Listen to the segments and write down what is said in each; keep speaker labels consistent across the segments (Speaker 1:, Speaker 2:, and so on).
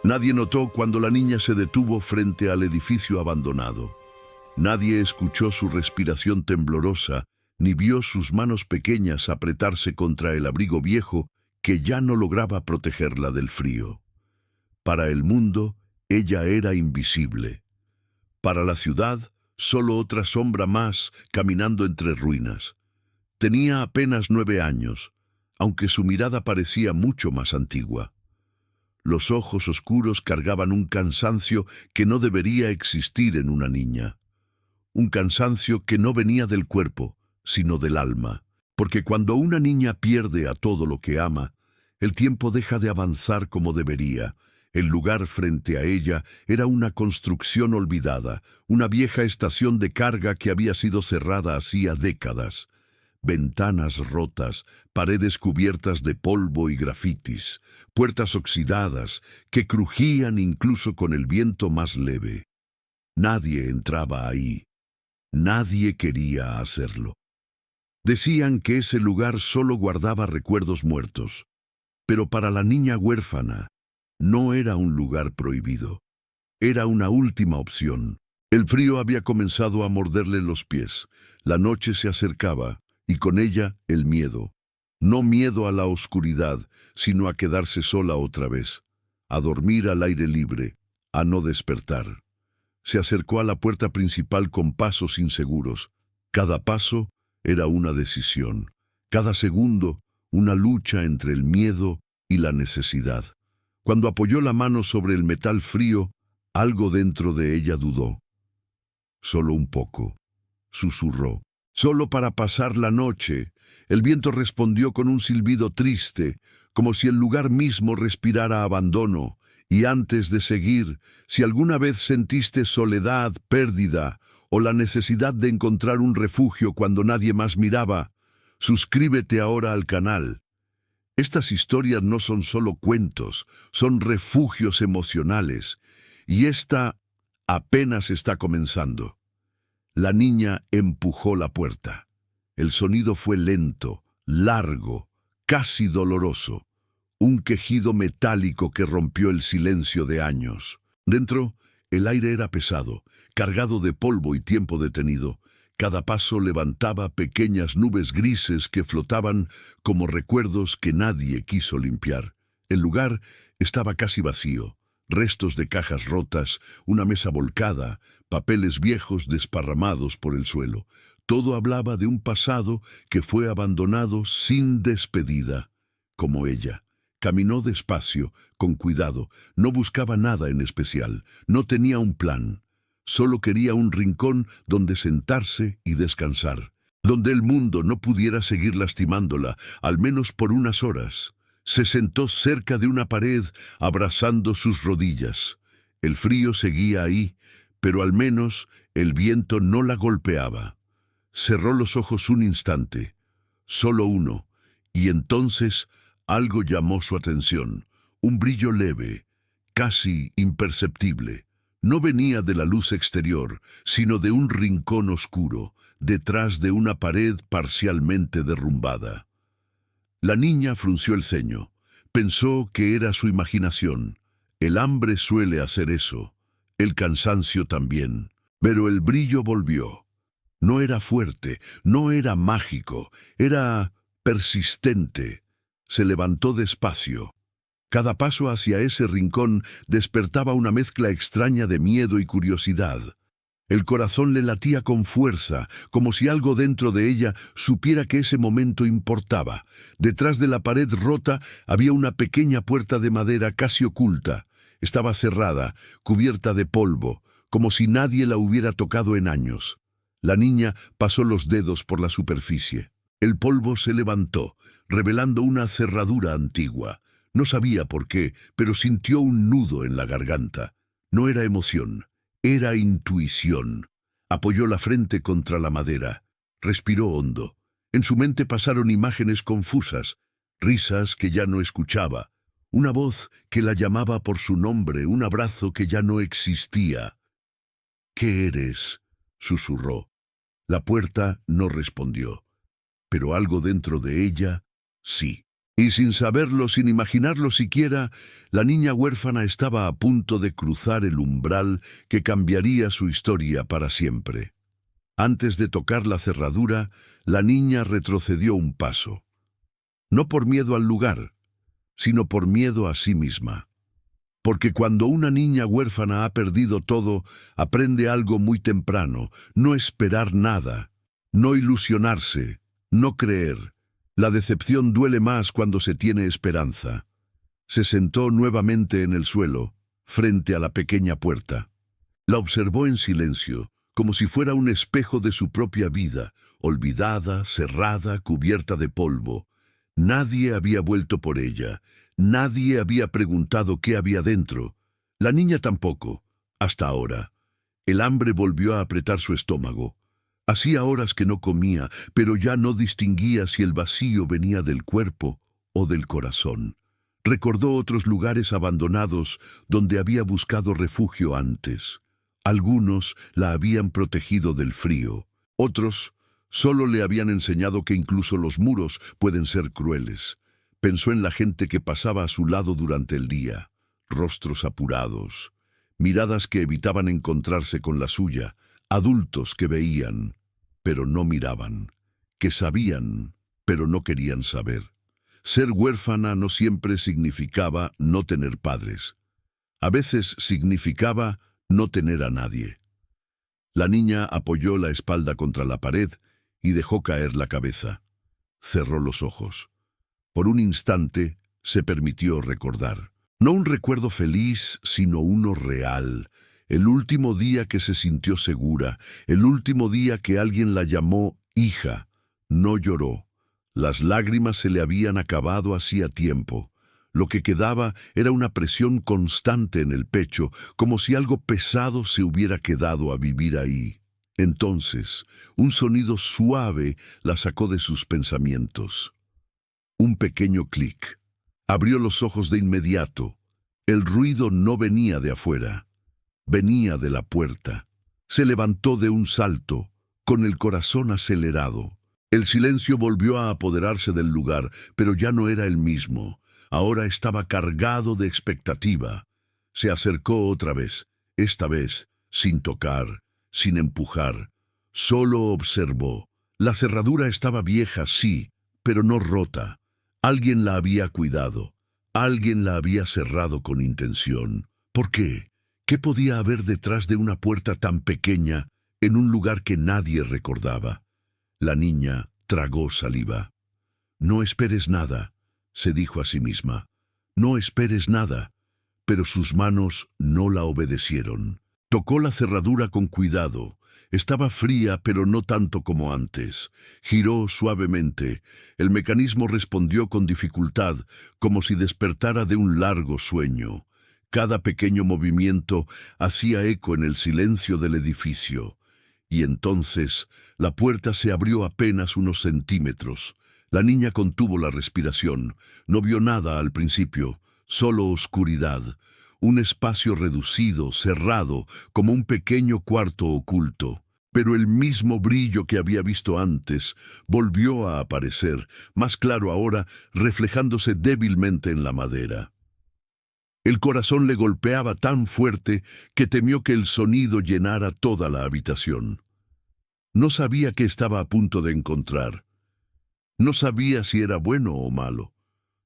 Speaker 1: Nadie notó cuando la niña se detuvo frente al edificio abandonado. Nadie escuchó su respiración temblorosa, ni vio sus manos pequeñas apretarse contra el abrigo viejo que ya no lograba protegerla del frío. Para el mundo, ella era invisible. Para la ciudad, solo otra sombra más caminando entre ruinas. Tenía apenas 9 años, aunque su mirada parecía mucho más antigua. Los ojos oscuros cargaban un cansancio que no debería existir en una niña. Un cansancio que no venía del cuerpo, sino del alma. Porque cuando una niña pierde a todo lo que ama, el tiempo deja de avanzar como debería. El lugar frente a ella era una construcción olvidada, una vieja estación de carga que había sido cerrada hacía décadas. Ventanas rotas, paredes cubiertas de polvo y grafitis, puertas oxidadas que crujían incluso con el viento más leve. Nadie entraba ahí. Nadie quería hacerlo. Decían que ese lugar solo guardaba recuerdos muertos, pero para la niña huérfana no era un lugar prohibido. Era una última opción. El frío había comenzado a morderle los pies. La noche se acercaba, y con ella el miedo. No miedo a la oscuridad, sino a quedarse sola otra vez, a dormir al aire libre, a no despertar. Se acercó a la puerta principal con pasos inseguros. Cada paso era una decisión. Cada segundo, una lucha entre el miedo y la necesidad. Cuando apoyó la mano sobre el metal frío, algo dentro de ella dudó. Solo un poco, susurró. Solo para pasar la noche. El viento respondió con un silbido triste, como si el lugar mismo respirara abandono. Y antes de seguir, si alguna vez sentiste soledad, pérdida, o la necesidad de encontrar un refugio cuando nadie más miraba, suscríbete ahora al canal. Estas historias no son solo cuentos, son refugios emocionales, y esta apenas está comenzando. La niña empujó la puerta. El sonido fue lento, largo, casi doloroso. Un quejido metálico que rompió el silencio de años. Dentro, el aire era pesado, cargado de polvo y tiempo detenido. Cada paso levantaba pequeñas nubes grises que flotaban como recuerdos que nadie quiso limpiar. El lugar estaba casi vacío. Restos de cajas rotas, una mesa volcada, papeles viejos desparramados por el suelo. Todo hablaba de un pasado que fue abandonado sin despedida, como ella. Caminó despacio, con cuidado, no buscaba nada en especial, no tenía un plan. Solo quería un rincón donde sentarse y descansar, donde el mundo no pudiera seguir lastimándola, al menos por unas horas. Se sentó cerca de una pared, abrazando sus rodillas. El frío seguía ahí, pero al menos el viento no la golpeaba. Cerró los ojos un instante, solo uno, y entonces algo llamó su atención, un brillo leve, casi imperceptible. No venía de la luz exterior, sino de un rincón oscuro, detrás de una pared parcialmente derrumbada. La niña frunció el ceño. Pensó que era su imaginación. El hambre suele hacer eso, el cansancio también. Pero el brillo volvió. No era fuerte, no era mágico, era persistente. Se levantó despacio. Cada paso hacia ese rincón despertaba una mezcla extraña de miedo y curiosidad. El corazón le latía con fuerza, como si algo dentro de ella supiera que ese momento importaba. Detrás de la pared rota había una pequeña puerta de madera casi oculta. Estaba cerrada, cubierta de polvo, como si nadie la hubiera tocado en años. La niña pasó los dedos por la superficie. El polvo se levantó, revelando una cerradura antigua. No sabía por qué, pero sintió un nudo en la garganta. No era emoción. Era intuición. Apoyó la frente contra la madera. Respiró hondo. En su mente pasaron imágenes confusas, risas que ya no escuchaba, una voz que la llamaba por su nombre, un abrazo que ya no existía. ¿Qué eres?, susurró. La puerta no respondió, pero algo dentro de ella, sí. Y sin saberlo, sin imaginarlo siquiera, la niña huérfana estaba a punto de cruzar el umbral que cambiaría su historia para siempre. Antes de tocar la cerradura, la niña retrocedió un paso. No por miedo al lugar, sino por miedo a sí misma. Porque cuando una niña huérfana ha perdido todo, aprende algo muy temprano: no esperar nada, no ilusionarse, no creer. La decepción duele más cuando se tiene esperanza. Se sentó nuevamente en el suelo, frente a la pequeña puerta. La observó en silencio, como si fuera un espejo de su propia vida, olvidada, cerrada, cubierta de polvo. Nadie había vuelto por ella. Nadie había preguntado qué había dentro. La niña tampoco, hasta ahora. El hambre volvió a apretar su estómago. Hacía horas que no comía, pero ya no distinguía si el vacío venía del cuerpo o del corazón. Recordó otros lugares abandonados donde había buscado refugio antes. Algunos la habían protegido del frío. Otros solo le habían enseñado que incluso los muros pueden ser crueles. Pensó en la gente que pasaba a su lado durante el día. Rostros apurados, miradas que evitaban encontrarse con la suya, adultos que veían, pero no miraban, que sabían, pero no querían saber. Ser huérfana no siempre significaba no tener padres. A veces significaba no tener a nadie. La niña apoyó la espalda contra la pared y dejó caer la cabeza. Cerró los ojos. Por un instante se permitió recordar. No un recuerdo feliz, sino uno real. El último día que se sintió segura, el último día que alguien la llamó hija. No lloró. Las lágrimas se le habían acabado hacía tiempo. Lo que quedaba era una presión constante en el pecho, como si algo pesado se hubiera quedado a vivir ahí. Entonces, un sonido suave la sacó de sus pensamientos. Un pequeño clic. Abrió los ojos de inmediato. El ruido no venía de afuera. Venía de la puerta. Se levantó de un salto, con el corazón acelerado. El silencio volvió a apoderarse del lugar, pero ya no era el mismo. Ahora estaba cargado de expectativa. Se acercó otra vez, esta vez sin tocar, sin empujar. Solo observó. La cerradura estaba vieja, sí, pero no rota. Alguien la había cuidado. Alguien la había cerrado con intención. ¿Por qué? ¿Qué podía haber detrás de una puerta tan pequeña en un lugar que nadie recordaba? La niña tragó saliva. No esperes nada, se dijo a sí misma. No esperes nada. Pero sus manos no la obedecieron. Tocó la cerradura con cuidado. Estaba fría, pero no tanto como antes. Giró suavemente. El mecanismo respondió con dificultad, como si despertara de un largo sueño. Cada pequeño movimiento hacía eco en el silencio del edificio. Y entonces la puerta se abrió apenas unos centímetros. La niña contuvo la respiración. No vio nada al principio, solo oscuridad. Un espacio reducido, cerrado, como un pequeño cuarto oculto. Pero el mismo brillo que había visto antes volvió a aparecer, más claro ahora, reflejándose débilmente en la madera. El corazón le golpeaba tan fuerte que temió que el sonido llenara toda la habitación. No sabía qué estaba a punto de encontrar. No sabía si era bueno o malo.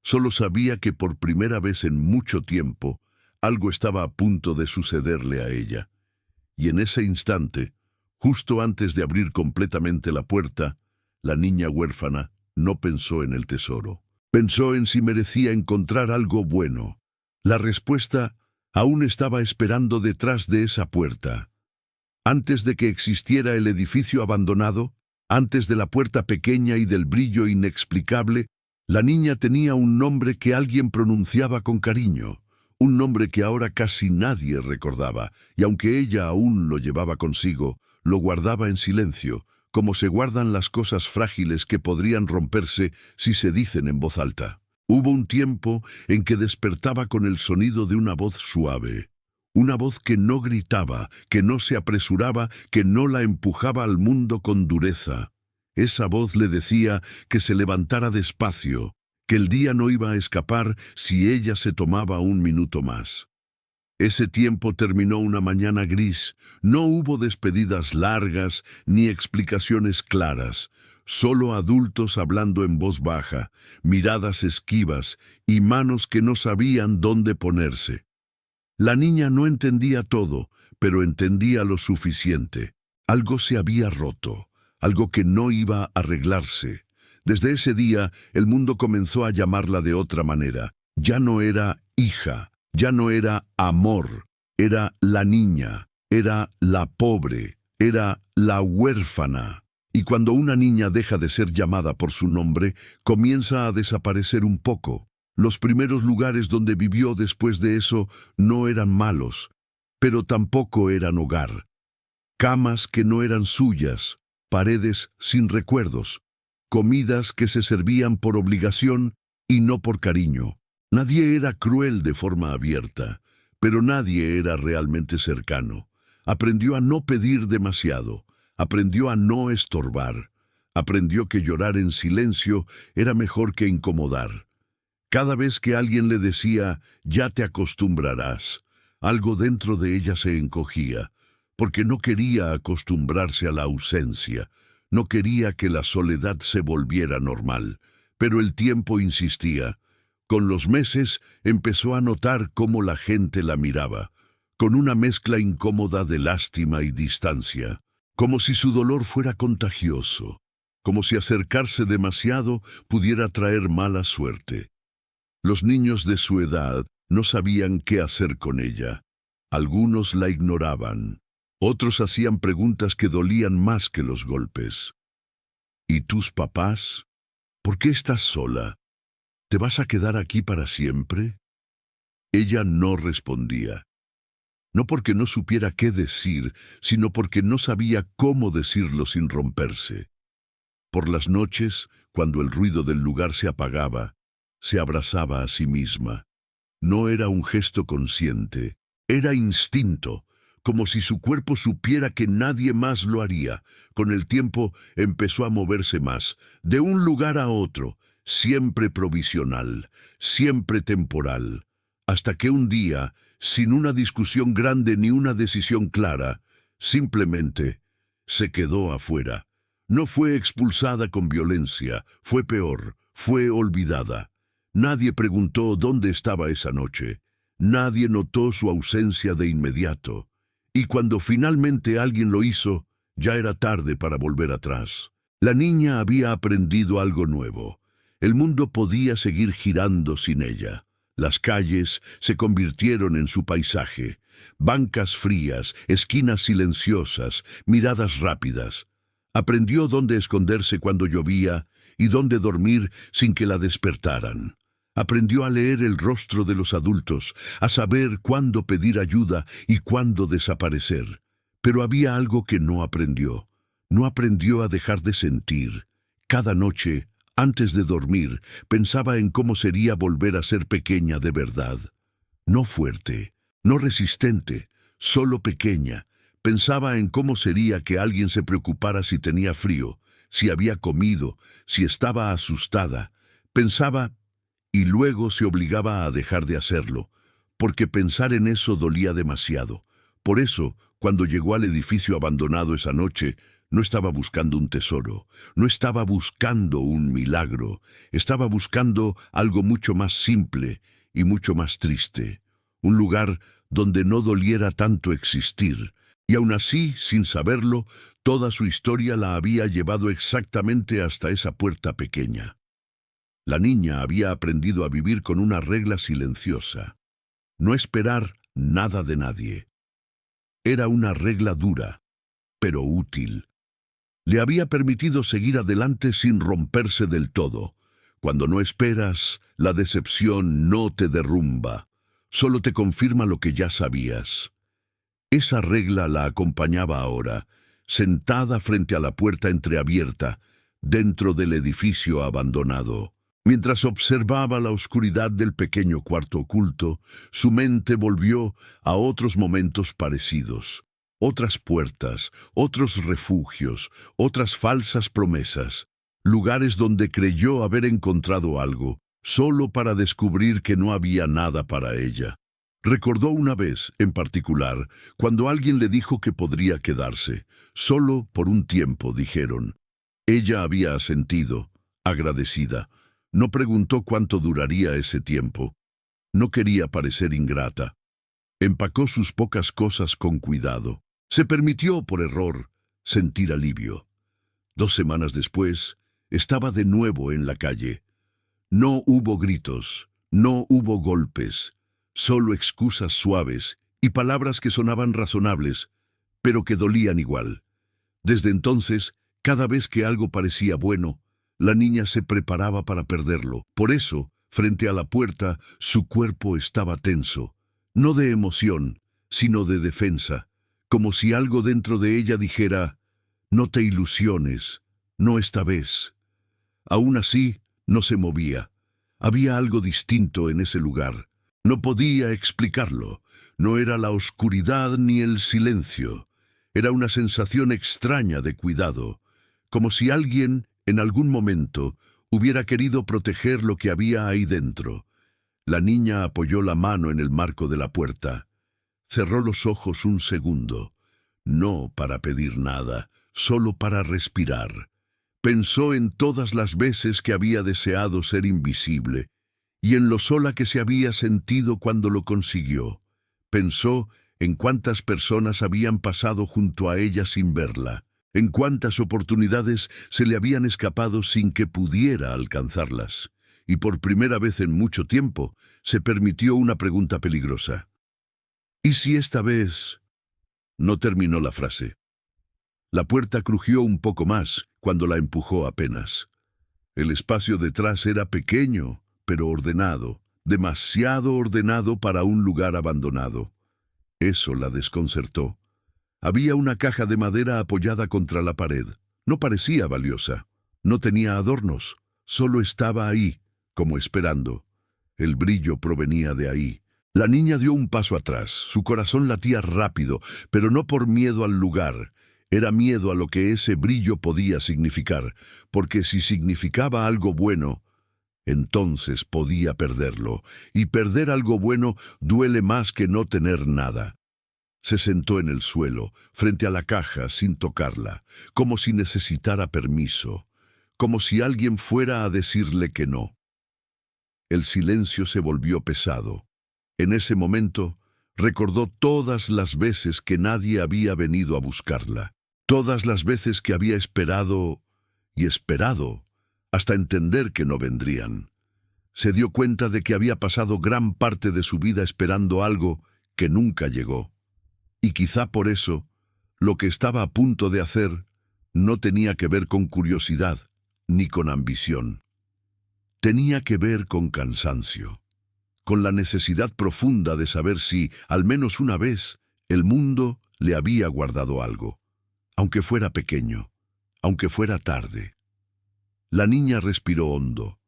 Speaker 1: Solo sabía que por primera vez en mucho tiempo algo estaba a punto de sucederle a ella. Y en ese instante, justo antes de abrir completamente la puerta, la niña huérfana no pensó en el tesoro. Pensó en si merecía encontrar algo bueno. La respuesta aún estaba esperando detrás de esa puerta. Antes de que existiera el edificio abandonado, antes de la puerta pequeña y del brillo inexplicable, la niña tenía un nombre que alguien pronunciaba con cariño, un nombre que ahora casi nadie recordaba, y aunque ella aún lo llevaba consigo, lo guardaba en silencio, como se guardan las cosas frágiles que podrían romperse si se dicen en voz alta. Hubo un tiempo en que despertaba con el sonido de una voz suave, una voz que no gritaba, que no se apresuraba, que no la empujaba al mundo con dureza. Esa voz le decía que se levantara despacio. que el día no iba a escapar si ella se tomaba un minuto más. Ese tiempo terminó una mañana gris. No hubo despedidas largas ni explicaciones claras, solo adultos hablando en voz baja, miradas esquivas y manos que no sabían dónde ponerse. La niña no entendía todo, pero entendía lo suficiente. Algo se había roto, algo que no iba a arreglarse. Desde ese día, el mundo comenzó a llamarla de otra manera. Ya no era hija, ya no era amor, era la niña, era la pobre, era la huérfana. Y cuando una niña deja de ser llamada por su nombre, comienza a desaparecer un poco. Los primeros lugares donde vivió después de eso no eran malos, pero tampoco eran hogar. Camas que no eran suyas, paredes sin recuerdos, comidas que se servían por obligación y no por cariño. Nadie era cruel de forma abierta, pero nadie era realmente cercano. Aprendió a no pedir demasiado, aprendió a no estorbar, aprendió que llorar en silencio era mejor que incomodar. Cada vez que alguien le decía, ya te acostumbrarás, algo dentro de ella se encogía, porque no quería acostumbrarse a la ausencia, no quería que la soledad se volviera normal, pero el tiempo insistía. Con los meses empezó a notar cómo la gente la miraba, con una mezcla incómoda de lástima y distancia, como si su dolor fuera contagioso, como si acercarse demasiado pudiera traer mala suerte. Los niños de su edad no sabían qué hacer con ella. Algunos la ignoraban, otros hacían preguntas que dolían más que los golpes. ¿Y tus papás? ¿Por qué estás sola? ¿Te vas a quedar aquí para siempre? Ella no respondía. No porque no supiera qué decir, sino porque no sabía cómo decirlo sin romperse. Por las noches, cuando el ruido del lugar se apagaba, se abrazaba a sí misma. No era un gesto consciente, era instinto, como si su cuerpo supiera que nadie más lo haría. Con el tiempo empezó a moverse más, de un lugar a otro, siempre provisional, siempre temporal, hasta que un día, sin una discusión grande ni una decisión clara, simplemente se quedó afuera. No fue expulsada con violencia, fue peor, fue olvidada. Nadie preguntó dónde estaba esa noche, nadie notó su ausencia de inmediato, y cuando finalmente alguien lo hizo, ya era tarde para volver atrás. La niña había aprendido algo nuevo. El mundo podía seguir girando sin ella. Las calles se convirtieron en su paisaje. Bancas frías, esquinas silenciosas, miradas rápidas. Aprendió dónde esconderse cuando llovía y dónde dormir sin que la despertaran. Aprendió a leer el rostro de los adultos, a saber cuándo pedir ayuda y cuándo desaparecer. Pero había algo que no aprendió. No aprendió a dejar de sentir. Cada noche, antes de dormir, pensaba en cómo sería volver a ser pequeña de verdad. No fuerte, no resistente, solo pequeña. Pensaba en cómo sería que alguien se preocupara si tenía frío, si había comido, si estaba asustada. Pensaba, y luego se obligaba a dejar de hacerlo, porque pensar en eso dolía demasiado. Por eso, cuando llegó al edificio abandonado esa noche, no estaba buscando un tesoro, no estaba buscando un milagro, estaba buscando algo mucho más simple y mucho más triste, un lugar donde no doliera tanto existir, y aún así, sin saberlo, toda su historia la había llevado exactamente hasta esa puerta pequeña. La niña había aprendido a vivir con una regla silenciosa: no esperar nada de nadie. Era una regla dura, pero útil. Le había permitido seguir adelante sin romperse del todo. Cuando no esperas, la decepción no te derrumba, solo te confirma lo que ya sabías. Esa regla la acompañaba ahora, sentada frente a la puerta entreabierta, dentro del edificio abandonado. Mientras observaba la oscuridad del pequeño cuarto oculto, su mente volvió a otros momentos parecidos. Otras puertas, otros refugios, otras falsas promesas, lugares donde creyó haber encontrado algo, solo para descubrir que no había nada para ella. Recordó una vez, en particular, cuando alguien le dijo que podría quedarse. Solo por un tiempo, dijeron. Ella había asentido, agradecida. No preguntó cuánto duraría ese tiempo. No quería parecer ingrata. Empacó sus pocas cosas con cuidado. Se permitió, por error, sentir alivio. 2 semanas después, estaba de nuevo en la calle. No hubo gritos, no hubo golpes, solo excusas suaves y palabras que sonaban razonables, pero que dolían igual. Desde entonces, cada vez que algo parecía bueno, la niña se preparaba para perderlo. Por eso, frente a la puerta, su cuerpo estaba tenso, no de emoción, sino de defensa, como si algo dentro de ella dijera, no te ilusiones, no esta vez. Aún así, no se movía. Había algo distinto en ese lugar. No podía explicarlo. No era la oscuridad ni el silencio. Era una sensación extraña de cuidado, como si alguien, en algún momento, hubiera querido proteger lo que había ahí dentro. La niña apoyó la mano en el marco de la puerta. Cerró los ojos un segundo. No para pedir nada, solo para respirar. Pensó en todas las veces que había deseado ser invisible y en lo sola que se había sentido cuando lo consiguió. Pensó en cuántas personas habían pasado junto a ella sin verla, en cuántas oportunidades se le habían escapado sin que pudiera alcanzarlas. Y por primera vez en mucho tiempo se permitió una pregunta peligrosa. ¿Y si esta vez...? No terminó la frase. La puerta crujió un poco más cuando la empujó apenas. El espacio detrás era pequeño, pero ordenado, demasiado ordenado para un lugar abandonado. Eso la desconcertó. Había una caja de madera apoyada contra la pared. No parecía valiosa. No tenía adornos. Solo estaba ahí, como esperando. El brillo provenía de ahí. La niña dio un paso atrás. Su corazón latía rápido, pero no por miedo al lugar. Era miedo a lo que ese brillo podía significar, porque si significaba algo bueno, entonces podía perderlo, y perder algo bueno duele más que no tener nada. Se sentó en el suelo, frente a la caja, sin tocarla, como si necesitara permiso, como si alguien fuera a decirle que no. El silencio se volvió pesado. En ese momento, recordó todas las veces que nadie había venido a buscarla. Todas las veces que había esperado y esperado, hasta entender que no vendrían. Se dio cuenta de que había pasado gran parte de su vida esperando algo que nunca llegó. Y quizá por eso, lo que estaba a punto de hacer no tenía que ver con curiosidad ni con ambición. Tenía que ver con cansancio, con la necesidad profunda de saber si, al menos una vez, el mundo le había guardado algo. Aunque fuera pequeño, aunque fuera tarde. La niña respiró hondo,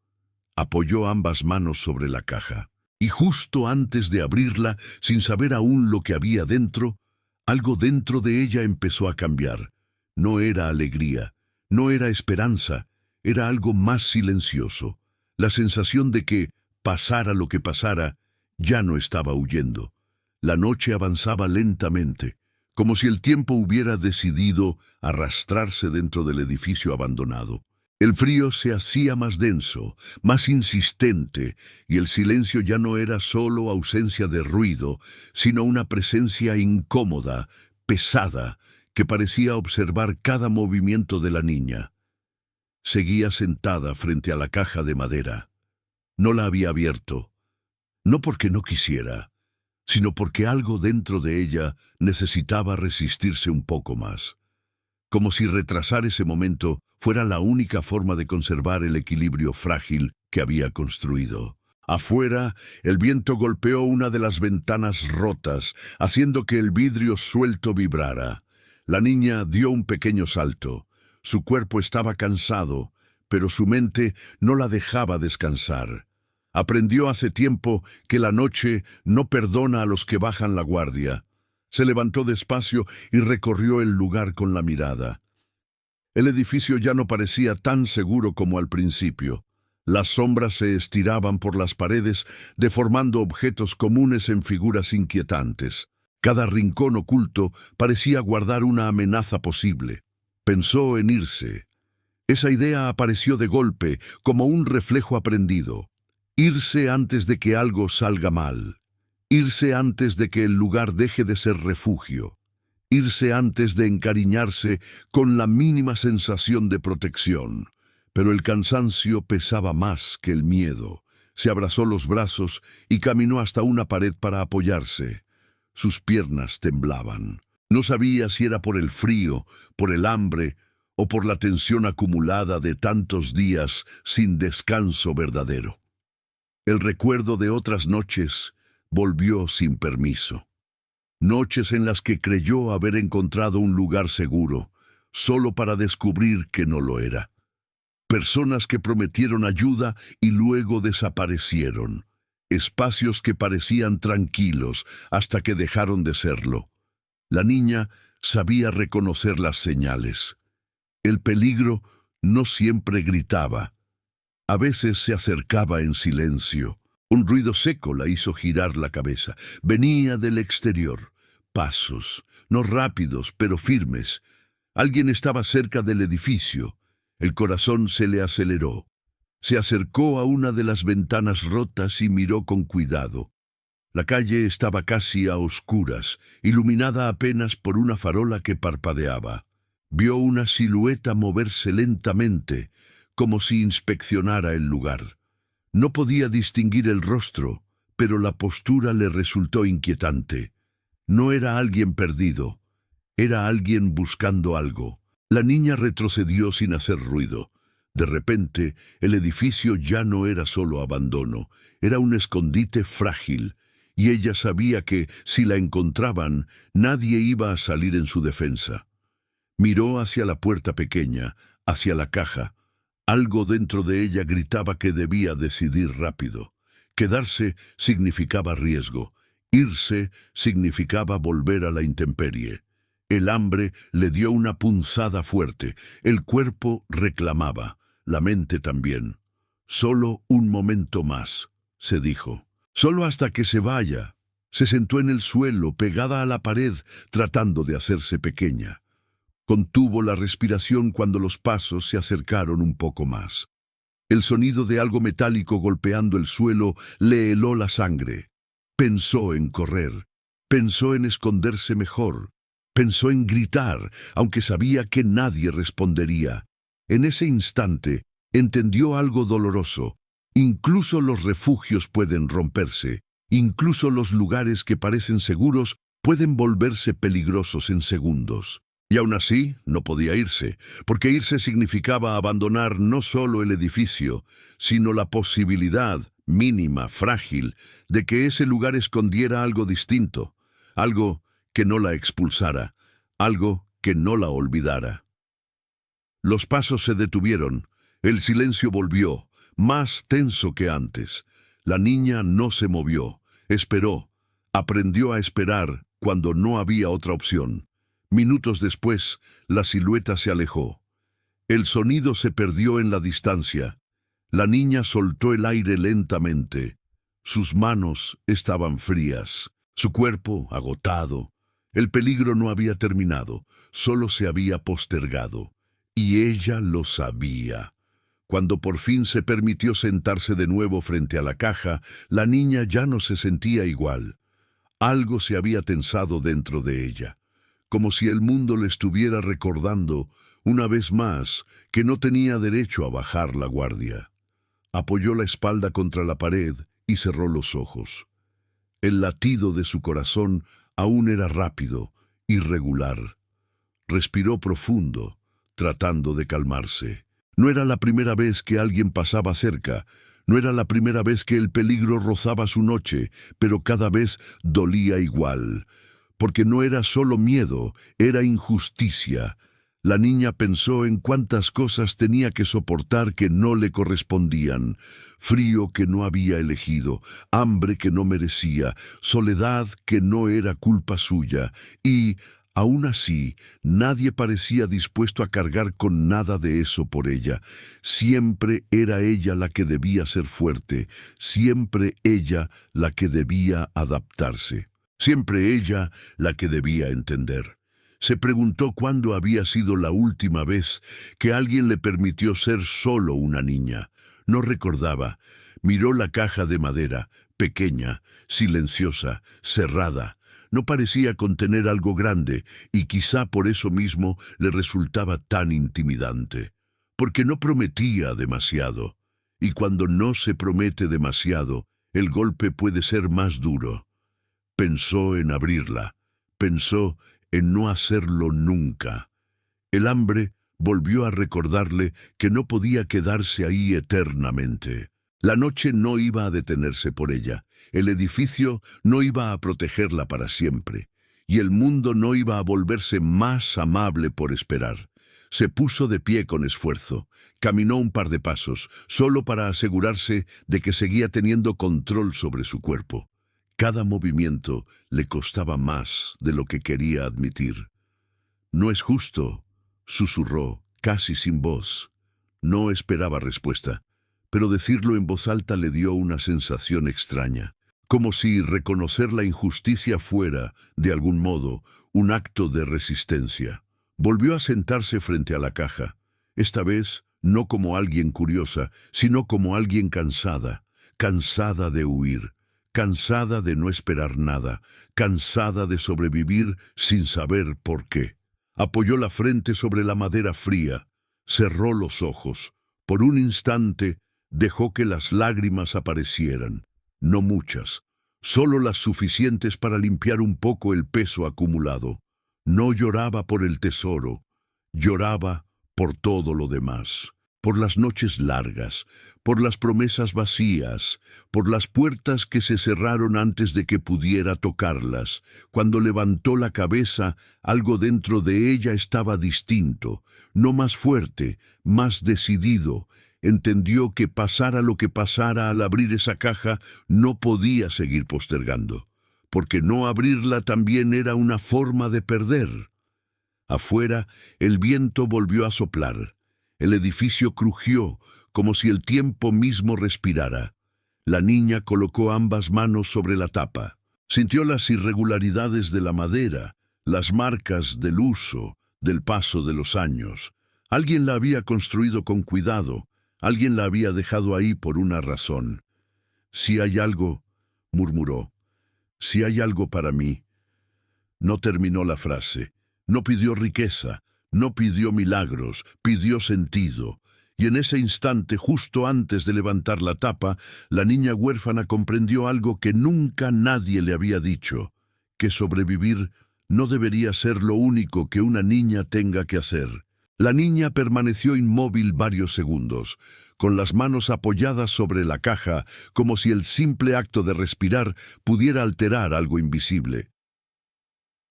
Speaker 1: apoyó ambas manos sobre la caja, y justo antes de abrirla, sin saber aún lo que había dentro, algo dentro de ella empezó a cambiar. No era alegría, no era esperanza, era algo más silencioso. La sensación de que, pasara lo que pasara, ya no estaba huyendo. La noche avanzaba lentamente, como si el tiempo hubiera decidido arrastrarse dentro del edificio abandonado. El frío se hacía más denso, más insistente, y el silencio ya no era solo ausencia de ruido, sino una presencia incómoda, pesada, que parecía observar cada movimiento de la niña. Seguía sentada frente a la caja de madera. No la había abierto, no porque no quisiera, sino porque algo dentro de ella necesitaba resistirse un poco más, como si retrasar ese momento fuera la única forma de conservar el equilibrio frágil que había construido. Afuera, el viento golpeó una de las ventanas rotas, haciendo que el vidrio suelto vibrara. La niña dio un pequeño salto. Su cuerpo estaba cansado, pero su mente no la dejaba descansar. Aprendió hace tiempo que la noche no perdona a los que bajan la guardia. Se levantó despacio y recorrió el lugar con la mirada. El edificio ya no parecía tan seguro como al principio. Las sombras se estiraban por las paredes, deformando objetos comunes en figuras inquietantes. Cada rincón oculto parecía guardar una amenaza posible. Pensó en irse. Esa idea apareció de golpe, como un reflejo aprendido. Irse antes de que algo salga mal. Irse antes de que el lugar deje de ser refugio. Irse antes de encariñarse con la mínima sensación de protección. Pero el cansancio pesaba más que el miedo. Se abrazó los brazos y caminó hasta una pared para apoyarse. Sus piernas temblaban. No sabía si era por el frío, por el hambre o por la tensión acumulada de tantos días sin descanso verdadero. El recuerdo de otras noches volvió sin permiso. Noches en las que creyó haber encontrado un lugar seguro, solo para descubrir que no lo era. Personas que prometieron ayuda y luego desaparecieron. Espacios que parecían tranquilos hasta que dejaron de serlo. La niña sabía reconocer las señales. El peligro no siempre gritaba. A veces se acercaba en silencio. Un ruido seco la hizo girar la cabeza. Venía del exterior. Pasos, no rápidos, pero firmes. Alguien estaba cerca del edificio. El corazón se le aceleró. Se acercó a una de las ventanas rotas y miró con cuidado. La calle estaba casi a oscuras, iluminada apenas por una farola que parpadeaba. Vio una silueta moverse lentamente, como si inspeccionara el lugar. No podía distinguir el rostro, pero la postura le resultó inquietante. No era alguien perdido, era alguien buscando algo. La niña retrocedió sin hacer ruido. De repente, el edificio ya no era solo abandono, era un escondite frágil, y ella sabía que, si la encontraban, nadie iba a salir en su defensa. Miró hacia la puerta pequeña, hacia la caja. Algo dentro de ella gritaba que debía decidir rápido. Quedarse significaba riesgo. Irse significaba volver a la intemperie. El hambre le dio una punzada fuerte. El cuerpo reclamaba, la mente también. Solo un momento más, se dijo. Solo hasta que se vaya. Se sentó en el suelo, pegada a la pared, tratando de hacerse pequeña. Contuvo la respiración cuando los pasos se acercaron un poco más. El sonido de algo metálico golpeando el suelo le heló la sangre. Pensó en correr. Pensó en esconderse mejor. Pensó en gritar, aunque sabía que nadie respondería. En ese instante, entendió algo doloroso. Incluso los refugios pueden romperse. Incluso los lugares que parecen seguros pueden volverse peligrosos en segundos. Y aún así, no podía irse, porque irse significaba abandonar no solo el edificio, sino la posibilidad, mínima, frágil, de que ese lugar escondiera algo distinto, algo que no la expulsara, algo que no la olvidara. Los pasos se detuvieron, el silencio volvió, más tenso que antes. La niña no se movió, esperó, aprendió a esperar cuando no había otra opción. Minutos después, la silueta se alejó. El sonido se perdió en la distancia. La niña soltó el aire lentamente. Sus manos estaban frías, su cuerpo agotado. El peligro no había terminado, solo se había postergado. Y ella lo sabía. Cuando por fin se permitió sentarse de nuevo frente a la caja, la niña ya no se sentía igual. Algo se había tensado dentro de ella, como si el mundo le estuviera recordando, una vez más, que no tenía derecho a bajar la guardia. Apoyó la espalda contra la pared y cerró los ojos. El latido de su corazón aún era rápido, irregular. Respiró profundo, tratando de calmarse. No era la primera vez que alguien pasaba cerca, no era la primera vez que el peligro rozaba su noche, pero cada vez dolía igual. Porque no era solo miedo, era injusticia. La niña pensó en cuántas cosas tenía que soportar que no le correspondían. Frío que no había elegido, hambre que no merecía, soledad que no era culpa suya y, Aún así, nadie parecía dispuesto a cargar con nada de eso por ella. Siempre era ella la que debía ser fuerte, siempre ella la que debía adaptarse, siempre ella la que debía entender. Se preguntó cuándo había sido la última vez que alguien le permitió ser solo una niña. No recordaba. Miró la caja de madera, pequeña, silenciosa, cerrada. No parecía contener algo grande, y quizá por eso mismo le resultaba tan intimidante, porque no prometía demasiado, y cuando no se promete demasiado, el golpe puede ser más duro. Pensó en abrirla, pensó en no hacerlo nunca. El hambre volvió a recordarle que no podía quedarse ahí eternamente. La noche no iba a detenerse por ella, el edificio no iba a protegerla para siempre, y el mundo no iba a volverse más amable por esperar. Se puso de pie con esfuerzo, caminó un par de pasos, solo para asegurarse de que seguía teniendo control sobre su cuerpo. Cada movimiento le costaba más de lo que quería admitir. «No es justo», susurró, casi sin voz. No esperaba respuesta, pero decirlo en voz alta le dio una sensación extraña, como si reconocer la injusticia fuera, de algún modo, un acto de resistencia. Volvió a sentarse frente a la caja, esta vez no como alguien curiosa, sino como alguien cansada, cansada de huir, cansada de no esperar nada, cansada de sobrevivir sin saber por qué. Apoyó la frente sobre la madera fría, cerró los ojos. Por un instante dejó que las lágrimas aparecieran, no muchas, solo las suficientes para limpiar un poco el peso acumulado. No lloraba por el tesoro, lloraba por todo lo demás. Por las noches largas, por las promesas vacías, por las puertas que se cerraron antes de que pudiera tocarlas. Cuando levantó la cabeza, algo dentro de ella estaba distinto, no más fuerte, más decidido. Entendió que pasara lo que pasara al abrir esa caja, no podía seguir postergando, porque no abrirla también era una forma de perder. Afuera, el viento volvió a soplar. El edificio crujió, como si el tiempo mismo respirara. La niña colocó ambas manos sobre la tapa. Sintió las irregularidades de la madera, las marcas del uso, del paso de los años. Alguien la había construido con cuidado, alguien la había dejado ahí por una razón. «Si hay algo», murmuró, «si hay algo para mí». No terminó la frase, no pidió riqueza, no pidió milagros, pidió sentido. Y en ese instante, justo antes de levantar la tapa, la niña huérfana comprendió algo que nunca nadie le había dicho, que sobrevivir no debería ser lo único que una niña tenga que hacer. La niña permaneció inmóvil varios segundos, con las manos apoyadas sobre la caja, como si el simple acto de respirar pudiera alterar algo invisible.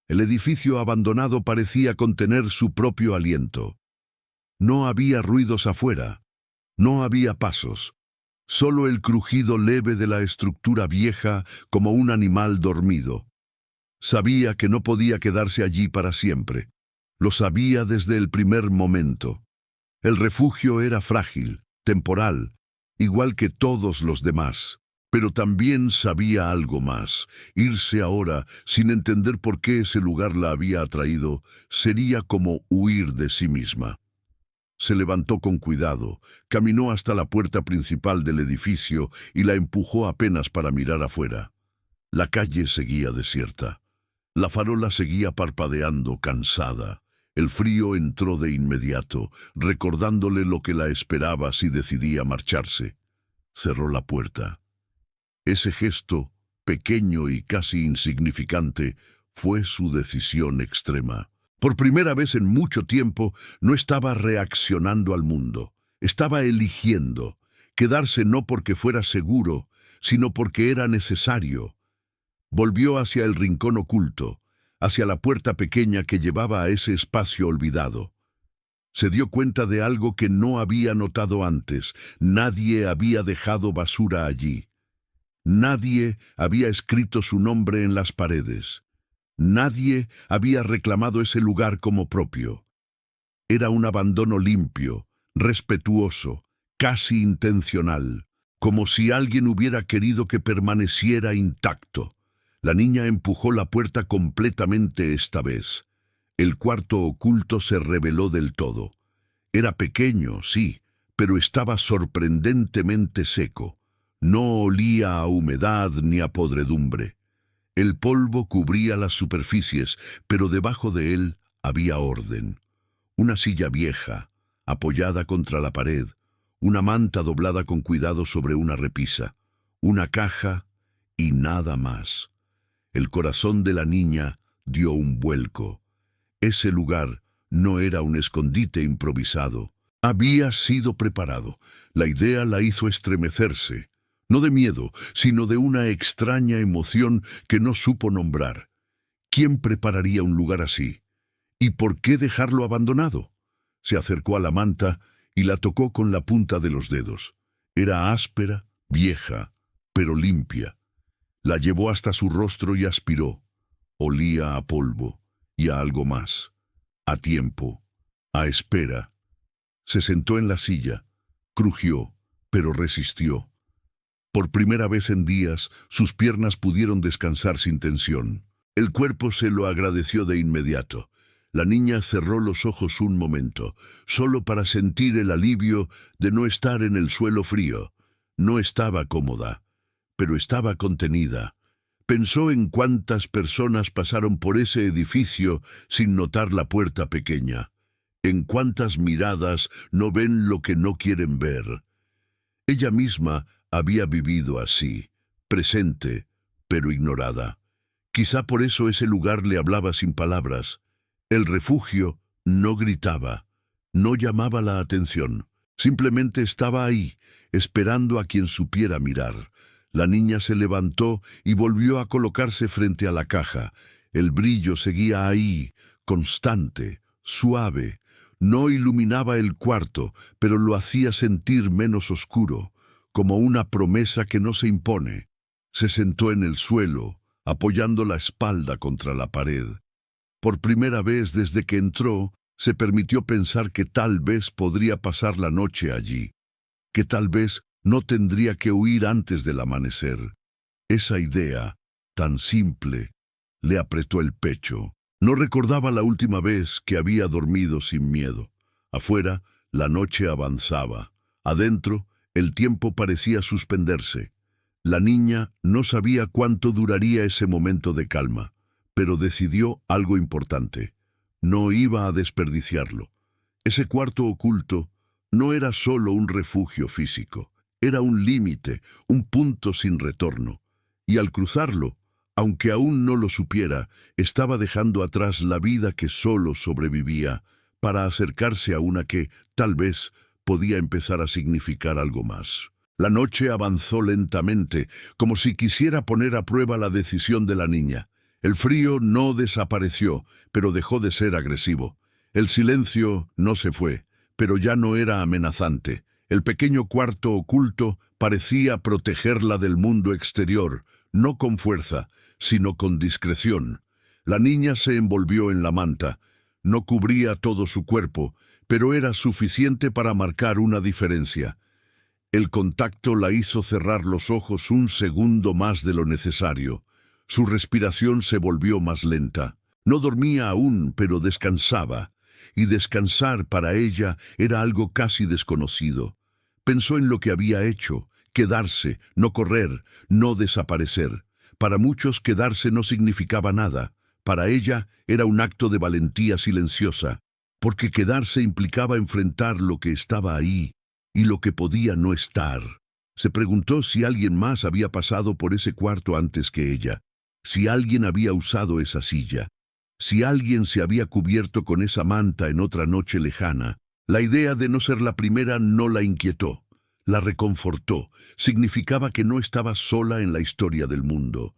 Speaker 1: El edificio abandonado parecía contener su propio aliento. No había ruidos afuera, no había pasos, solo el crujido leve de la estructura vieja como un animal dormido. Sabía que no podía quedarse allí para siempre. Lo sabía desde el primer momento. El refugio era frágil, temporal, igual que todos los demás. Pero también sabía algo más. Irse ahora, sin entender por qué ese lugar la había atraído, sería como huir de sí misma. Se levantó con cuidado, caminó hasta la puerta principal del edificio y la empujó apenas para mirar afuera. La calle seguía desierta. La farola seguía parpadeando, cansada. El frío entró de inmediato, recordándole lo que la esperaba si decidía marcharse. Cerró la puerta. Ese gesto, pequeño y casi insignificante, fue su decisión extrema. Por primera vez en mucho tiempo, no estaba reaccionando al mundo. Estaba eligiendo, quedarse no porque fuera seguro, sino porque era necesario. Volvió hacia el rincón oculto, hacia la puerta pequeña que llevaba a ese espacio olvidado. Se dio cuenta de algo que no había notado antes. Nadie había dejado basura allí. Nadie había escrito su nombre en las paredes. Nadie había reclamado ese lugar como propio. Era un abandono limpio, respetuoso, casi intencional, como si alguien hubiera querido que permaneciera intacto. La niña empujó la puerta completamente esta vez. El cuarto oculto se reveló del todo. Era pequeño, sí, pero estaba sorprendentemente seco. No olía a humedad ni a podredumbre. El polvo cubría las superficies, pero debajo de él había orden. Una silla vieja, apoyada contra la pared, una manta doblada con cuidado sobre una repisa, una caja y nada más. El corazón de la niña dio un vuelco. Ese lugar no era un escondite improvisado. Había sido preparado. La idea la hizo estremecerse, no de miedo, sino de una extraña emoción que no supo nombrar. ¿Quién prepararía un lugar así? ¿Y por qué dejarlo abandonado? Se acercó a la manta y la tocó con la punta de los dedos. Era áspera, vieja, pero limpia. La llevó hasta su rostro y aspiró. Olía a polvo y a algo más. A tiempo, a espera. Se sentó en la silla, crujió, pero resistió. Por primera vez en días, sus piernas pudieron descansar sin tensión. El cuerpo se lo agradeció de inmediato. La niña cerró los ojos un momento, solo para sentir el alivio de no estar en el suelo frío. No estaba cómoda, pero estaba contenida. Pensó en cuántas personas pasaron por ese edificio sin notar la puerta pequeña. En cuántas miradas no ven lo que no quieren ver. Ella misma había vivido así, presente, pero ignorada. Quizá por eso ese lugar le hablaba sin palabras. El refugio no gritaba, no llamaba la atención. Simplemente estaba ahí, esperando a quien supiera mirar. La niña se levantó y volvió a colocarse frente a la caja. El brillo seguía ahí, constante, suave. No iluminaba el cuarto, pero lo hacía sentir menos oscuro, como una promesa que no se impone. Se sentó en el suelo, apoyando la espalda contra la pared. Por primera vez desde que entró, se permitió pensar que tal vez podría pasar la noche allí, que tal vez no tendría que huir antes del amanecer. Esa idea, tan simple, le apretó el pecho. No recordaba la última vez que había dormido sin miedo. Afuera, la noche avanzaba. Adentro, el tiempo parecía suspenderse. La niña no sabía cuánto duraría ese momento de calma, pero decidió algo importante. No iba a desperdiciarlo. Ese cuarto oculto no era solo un refugio físico, era un límite, un punto sin retorno. Y al cruzarlo, aunque aún no lo supiera, estaba dejando atrás la vida que solo sobrevivía para acercarse a una que, tal vez, podía empezar a significar algo más. La noche avanzó lentamente, como si quisiera poner a prueba la decisión de la niña. El frío no desapareció, pero dejó de ser agresivo. El silencio no se fue, pero ya no era amenazante. El pequeño cuarto oculto parecía protegerla del mundo exterior, no con fuerza, sino con discreción. La niña se envolvió en la manta. No cubría todo su cuerpo, pero era suficiente para marcar una diferencia. El contacto la hizo cerrar los ojos un segundo más de lo necesario. Su respiración se volvió más lenta. No dormía aún, pero descansaba. Y descansar para ella era algo casi desconocido. Pensó en lo que había hecho: quedarse, no correr, no desaparecer. Para muchos quedarse no significaba nada. Para ella era un acto de valentía silenciosa, porque quedarse implicaba enfrentar lo que estaba ahí y lo que podía no estar. Se preguntó si alguien más había pasado por ese cuarto antes que ella, si alguien había usado esa silla, si alguien se había cubierto con esa manta en otra noche lejana. La idea de no ser la primera no la inquietó, la reconfortó. Significaba que no estaba sola en la historia del mundo.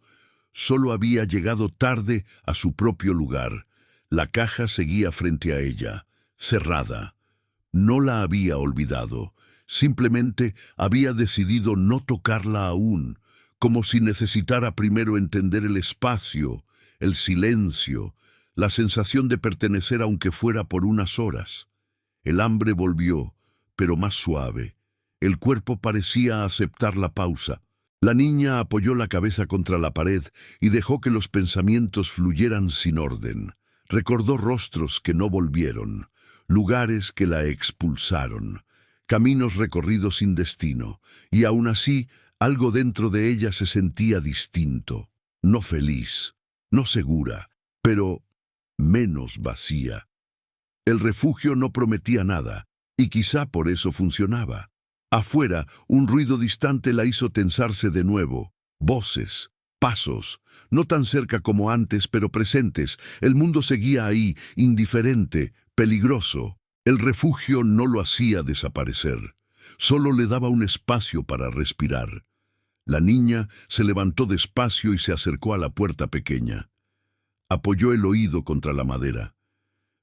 Speaker 1: Solo había llegado tarde a su propio lugar. La caja seguía frente a ella, cerrada. No la había olvidado, simplemente había decidido no tocarla aún, como si necesitara primero entender el espacio, el silencio, la sensación de pertenecer aunque fuera por unas horas. El hambre volvió, pero más suave. El cuerpo parecía aceptar la pausa. La niña apoyó la cabeza contra la pared y dejó que los pensamientos fluyeran sin orden. Recordó rostros que no volvieron, lugares que la expulsaron, caminos recorridos sin destino, y aún así algo dentro de ella se sentía distinto, no feliz, no segura, pero menos vacía. El refugio no prometía nada, y quizá por eso funcionaba. Afuera, un ruido distante la hizo tensarse de nuevo. Voces, pasos, no tan cerca como antes, pero presentes. El mundo seguía ahí, indiferente, peligroso. El refugio no lo hacía desaparecer, solo le daba un espacio para respirar. La niña se levantó despacio y se acercó a la puerta pequeña. Apoyó el oído contra la madera.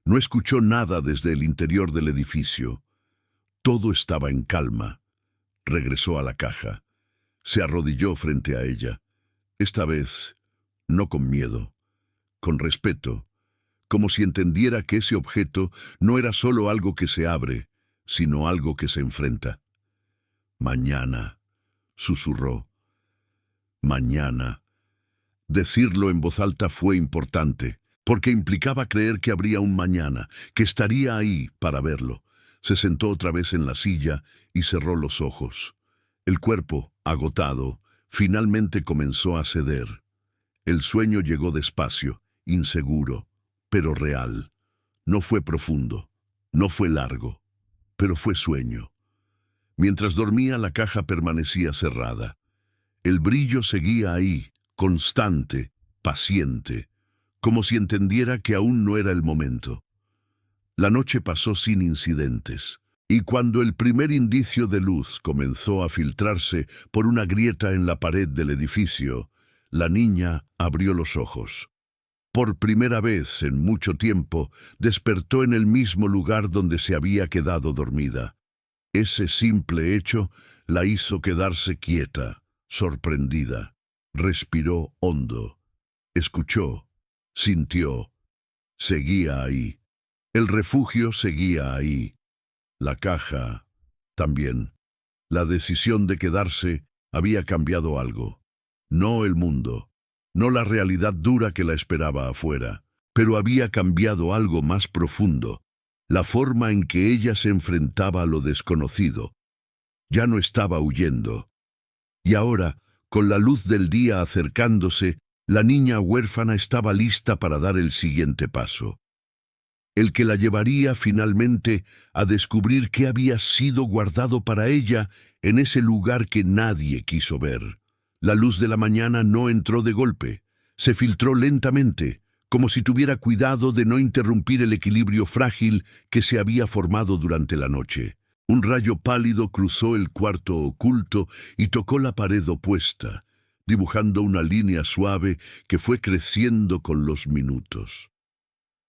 Speaker 1: No escuchó nada desde el interior del edificio. Todo estaba en calma. Regresó a la caja. Se arrodilló frente a ella. Esta vez, no con miedo, con respeto, como si entendiera que ese objeto no era solo algo que se abre, sino algo que se enfrenta. Mañana, susurró. Mañana. Decirlo en voz alta fue importante, porque implicaba creer que habría un mañana, que estaría ahí para verlo. Se sentó otra vez en la silla y cerró los ojos. El cuerpo, agotado, finalmente comenzó a ceder. El sueño llegó despacio, inseguro, pero real. No fue profundo, no fue largo, pero fue sueño. Mientras dormía, la caja permanecía cerrada. El brillo seguía ahí, constante, paciente, como si entendiera que aún no era el momento. La noche pasó sin incidentes, y cuando el primer indicio de luz comenzó a filtrarse por una grieta en la pared del edificio, la niña abrió los ojos. Por primera vez en mucho tiempo, despertó en el mismo lugar donde se había quedado dormida. Ese simple hecho la hizo quedarse quieta, sorprendida. Respiró hondo, escuchó, sintió. Seguía ahí. El refugio seguía ahí. La caja también. La decisión de quedarse había cambiado algo. No el mundo, no la realidad dura que la esperaba afuera, pero había cambiado algo más profundo, la forma en que ella se enfrentaba a lo desconocido. Ya no estaba huyendo. Y ahora, con la luz del día acercándose, la niña huérfana estaba lista para dar el siguiente paso. El que la llevaría finalmente a descubrir qué había sido guardado para ella en ese lugar que nadie quiso ver. La luz de la mañana no entró de golpe, se filtró lentamente, como si tuviera cuidado de no interrumpir el equilibrio frágil que se había formado durante la noche. Un rayo pálido cruzó el cuarto oculto y tocó la pared opuesta, dibujando una línea suave que fue creciendo con los minutos.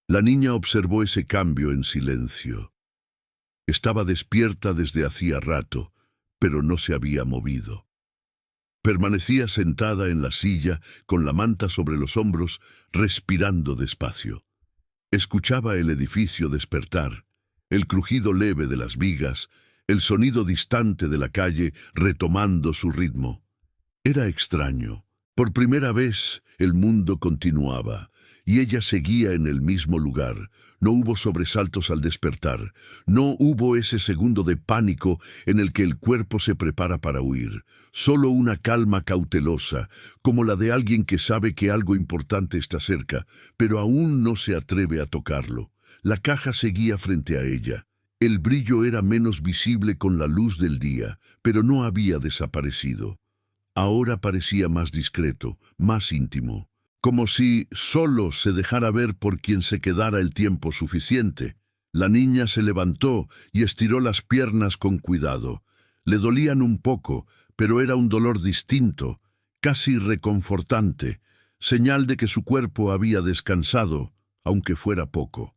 Speaker 1: La niña observó ese cambio en silencio. Estaba despierta desde hacía rato, pero no se había movido. Permanecía sentada en la silla, con la manta sobre los hombros, respirando despacio. Escuchaba el edificio despertar, el crujido leve de las vigas, el sonido distante de la calle retomando su ritmo. Era extraño. Por primera vez, el mundo continuaba, y ella seguía en el mismo lugar. No hubo sobresaltos al despertar, no hubo ese segundo de pánico en el que el cuerpo se prepara para huir, solo una calma cautelosa, como la de alguien que sabe que algo importante está cerca, pero aún no se atreve a tocarlo. La caja seguía frente a ella. El brillo era menos visible con la luz del día, pero no había desaparecido. Ahora parecía más discreto, más íntimo, como si solo se dejara ver por quien se quedara el tiempo suficiente. La niña se levantó y estiró las piernas con cuidado. Le dolían un poco, pero era un dolor distinto, casi reconfortante, señal de que su cuerpo había descansado, aunque fuera poco.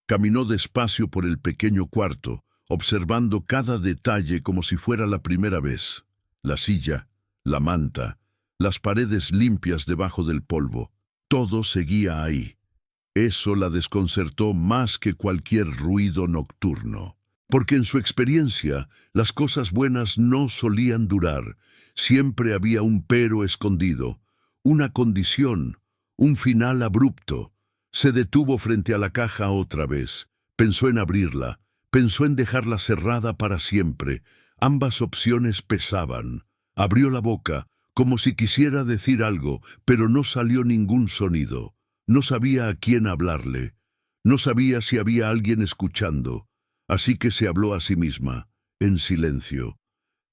Speaker 1: Caminó despacio por el pequeño cuarto, observando cada detalle como si fuera la primera vez. La silla, la manta, las paredes limpias debajo del polvo. Todo seguía ahí. Eso la desconcertó más que cualquier ruido nocturno. Porque en su experiencia, las cosas buenas no solían durar. Siempre había un pero escondido, una condición, un final abrupto. Se detuvo frente a la caja otra vez. Pensó en abrirla. Pensó en dejarla cerrada para siempre. Ambas opciones pesaban. Abrió la boca, como si quisiera decir algo, pero no salió ningún sonido. No sabía a quién hablarle. No sabía si había alguien escuchando. Así que se habló a sí misma, en silencio.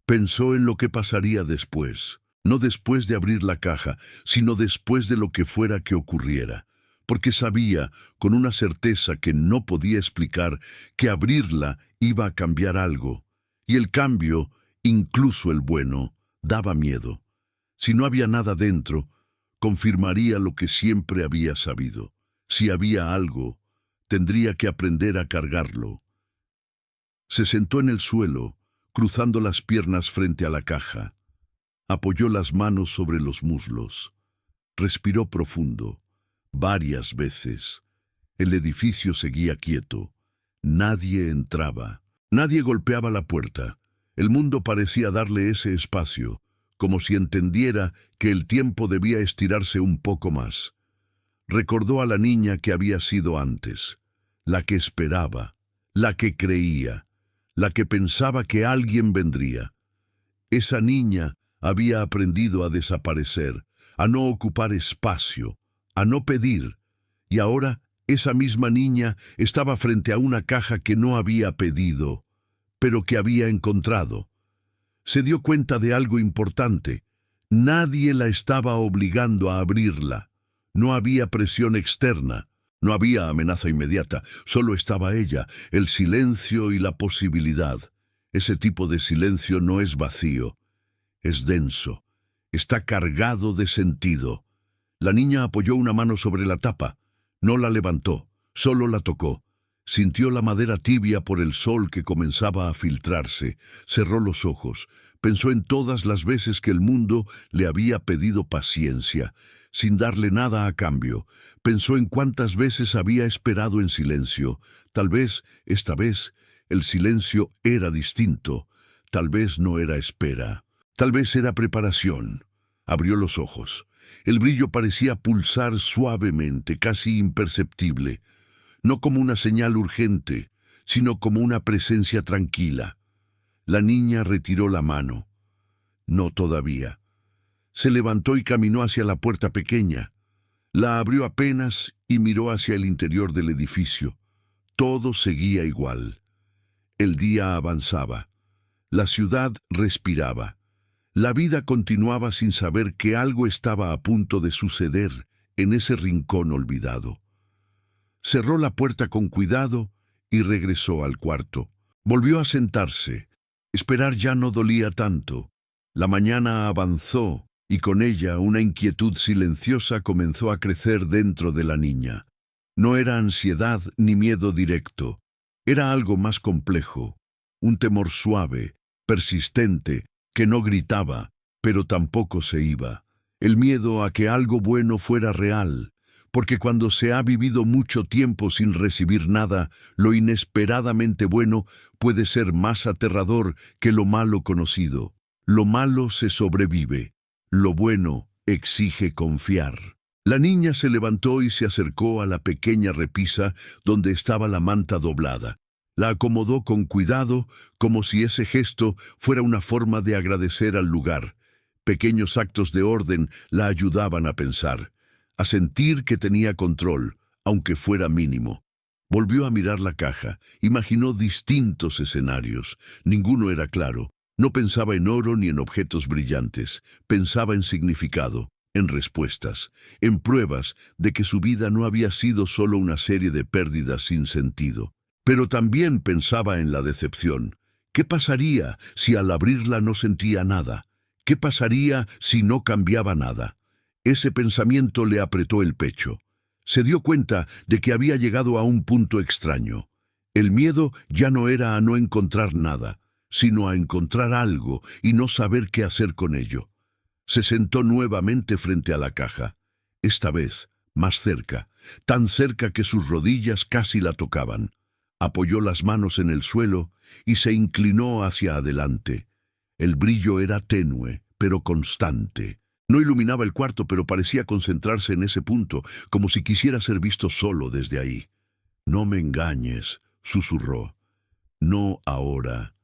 Speaker 1: Pensó en lo que pasaría después. No después de abrir la caja, sino después de lo que fuera que ocurriera. Porque sabía, con una certeza que no podía explicar, que abrirla iba a cambiar algo. Y el cambio, incluso el bueno, daba miedo. Si no había nada dentro, confirmaría lo que siempre había sabido. Si había algo, tendría que aprender a cargarlo. Se sentó en el suelo, cruzando las piernas frente a la caja. Apoyó las manos sobre los muslos. Respiró profundo, varias veces. El edificio seguía quieto. Nadie entraba. Nadie golpeaba la puerta. El mundo parecía darle ese espacio, como si entendiera que el tiempo debía estirarse un poco más. Recordó a la niña que había sido antes, la que esperaba, la que creía, la que pensaba que alguien vendría. Esa niña había aprendido a desaparecer, a no ocupar espacio, a no pedir, y ahora esa misma niña estaba frente a una caja que no había pedido, pero que había encontrado. Se dio cuenta de algo importante. Nadie la estaba obligando a abrirla. No había presión externa. No había amenaza inmediata. Solo estaba ella, el silencio y la posibilidad. Ese tipo de silencio no es vacío. Es denso. Está cargado de sentido. La niña apoyó una mano sobre la tapa. No la levantó, solo la tocó. Sintió la madera tibia por el sol que comenzaba a filtrarse. Cerró los ojos. Pensó en todas las veces que el mundo le había pedido paciencia, sin darle nada a cambio. Pensó en cuántas veces había esperado en silencio. Tal vez, esta vez, el silencio era distinto. Tal vez no era espera. Tal vez era preparación. Abrió los ojos. El brillo parecía pulsar suavemente, casi imperceptible. No como una señal urgente, sino como una presencia tranquila. La niña retiró la mano. No todavía. Se levantó y caminó hacia la puerta pequeña. La abrió apenas y miró hacia el interior del edificio. Todo seguía igual. El día avanzaba. La ciudad respiraba. La vida continuaba sin saber que algo estaba a punto de suceder en ese rincón olvidado. Cerró la puerta con cuidado y regresó al cuarto. Volvió a sentarse. Esperar ya no dolía tanto. La mañana avanzó y con ella una inquietud silenciosa comenzó a crecer dentro de la niña. No era ansiedad ni miedo directo. Era algo más complejo. Un temor suave, persistente, que no gritaba, pero tampoco se iba. El miedo a que algo bueno fuera real. Porque cuando se ha vivido mucho tiempo sin recibir nada, lo inesperadamente bueno puede ser más aterrador que lo malo conocido. Lo malo se sobrevive. Lo bueno exige confiar. La niña se levantó y se acercó a la pequeña repisa donde estaba la manta doblada. La acomodó con cuidado, como si ese gesto fuera una forma de agradecer al lugar. Pequeños actos de orden la ayudaban a pensar, a sentir que tenía control, aunque fuera mínimo. Volvió a mirar la caja, imaginó distintos escenarios. Ninguno era claro. No pensaba en oro ni en objetos brillantes. Pensaba en significado, en respuestas, en pruebas de que su vida no había sido solo una serie de pérdidas sin sentido. Pero también pensaba en la decepción. ¿Qué pasaría si al abrirla no sentía nada? ¿Qué pasaría si no cambiaba nada? Ese pensamiento le apretó el pecho. Se dio cuenta de que había llegado a un punto extraño. El miedo ya no era a no encontrar nada, sino a encontrar algo y no saber qué hacer con ello. Se sentó nuevamente frente a la caja, esta vez más cerca, tan cerca que sus rodillas casi la tocaban. Apoyó las manos en el suelo y se inclinó hacia adelante. El brillo era tenue, pero constante. No iluminaba el cuarto, pero parecía concentrarse en ese punto, como si quisiera ser visto solo desde ahí. «No me engañes», susurró. «No ahora».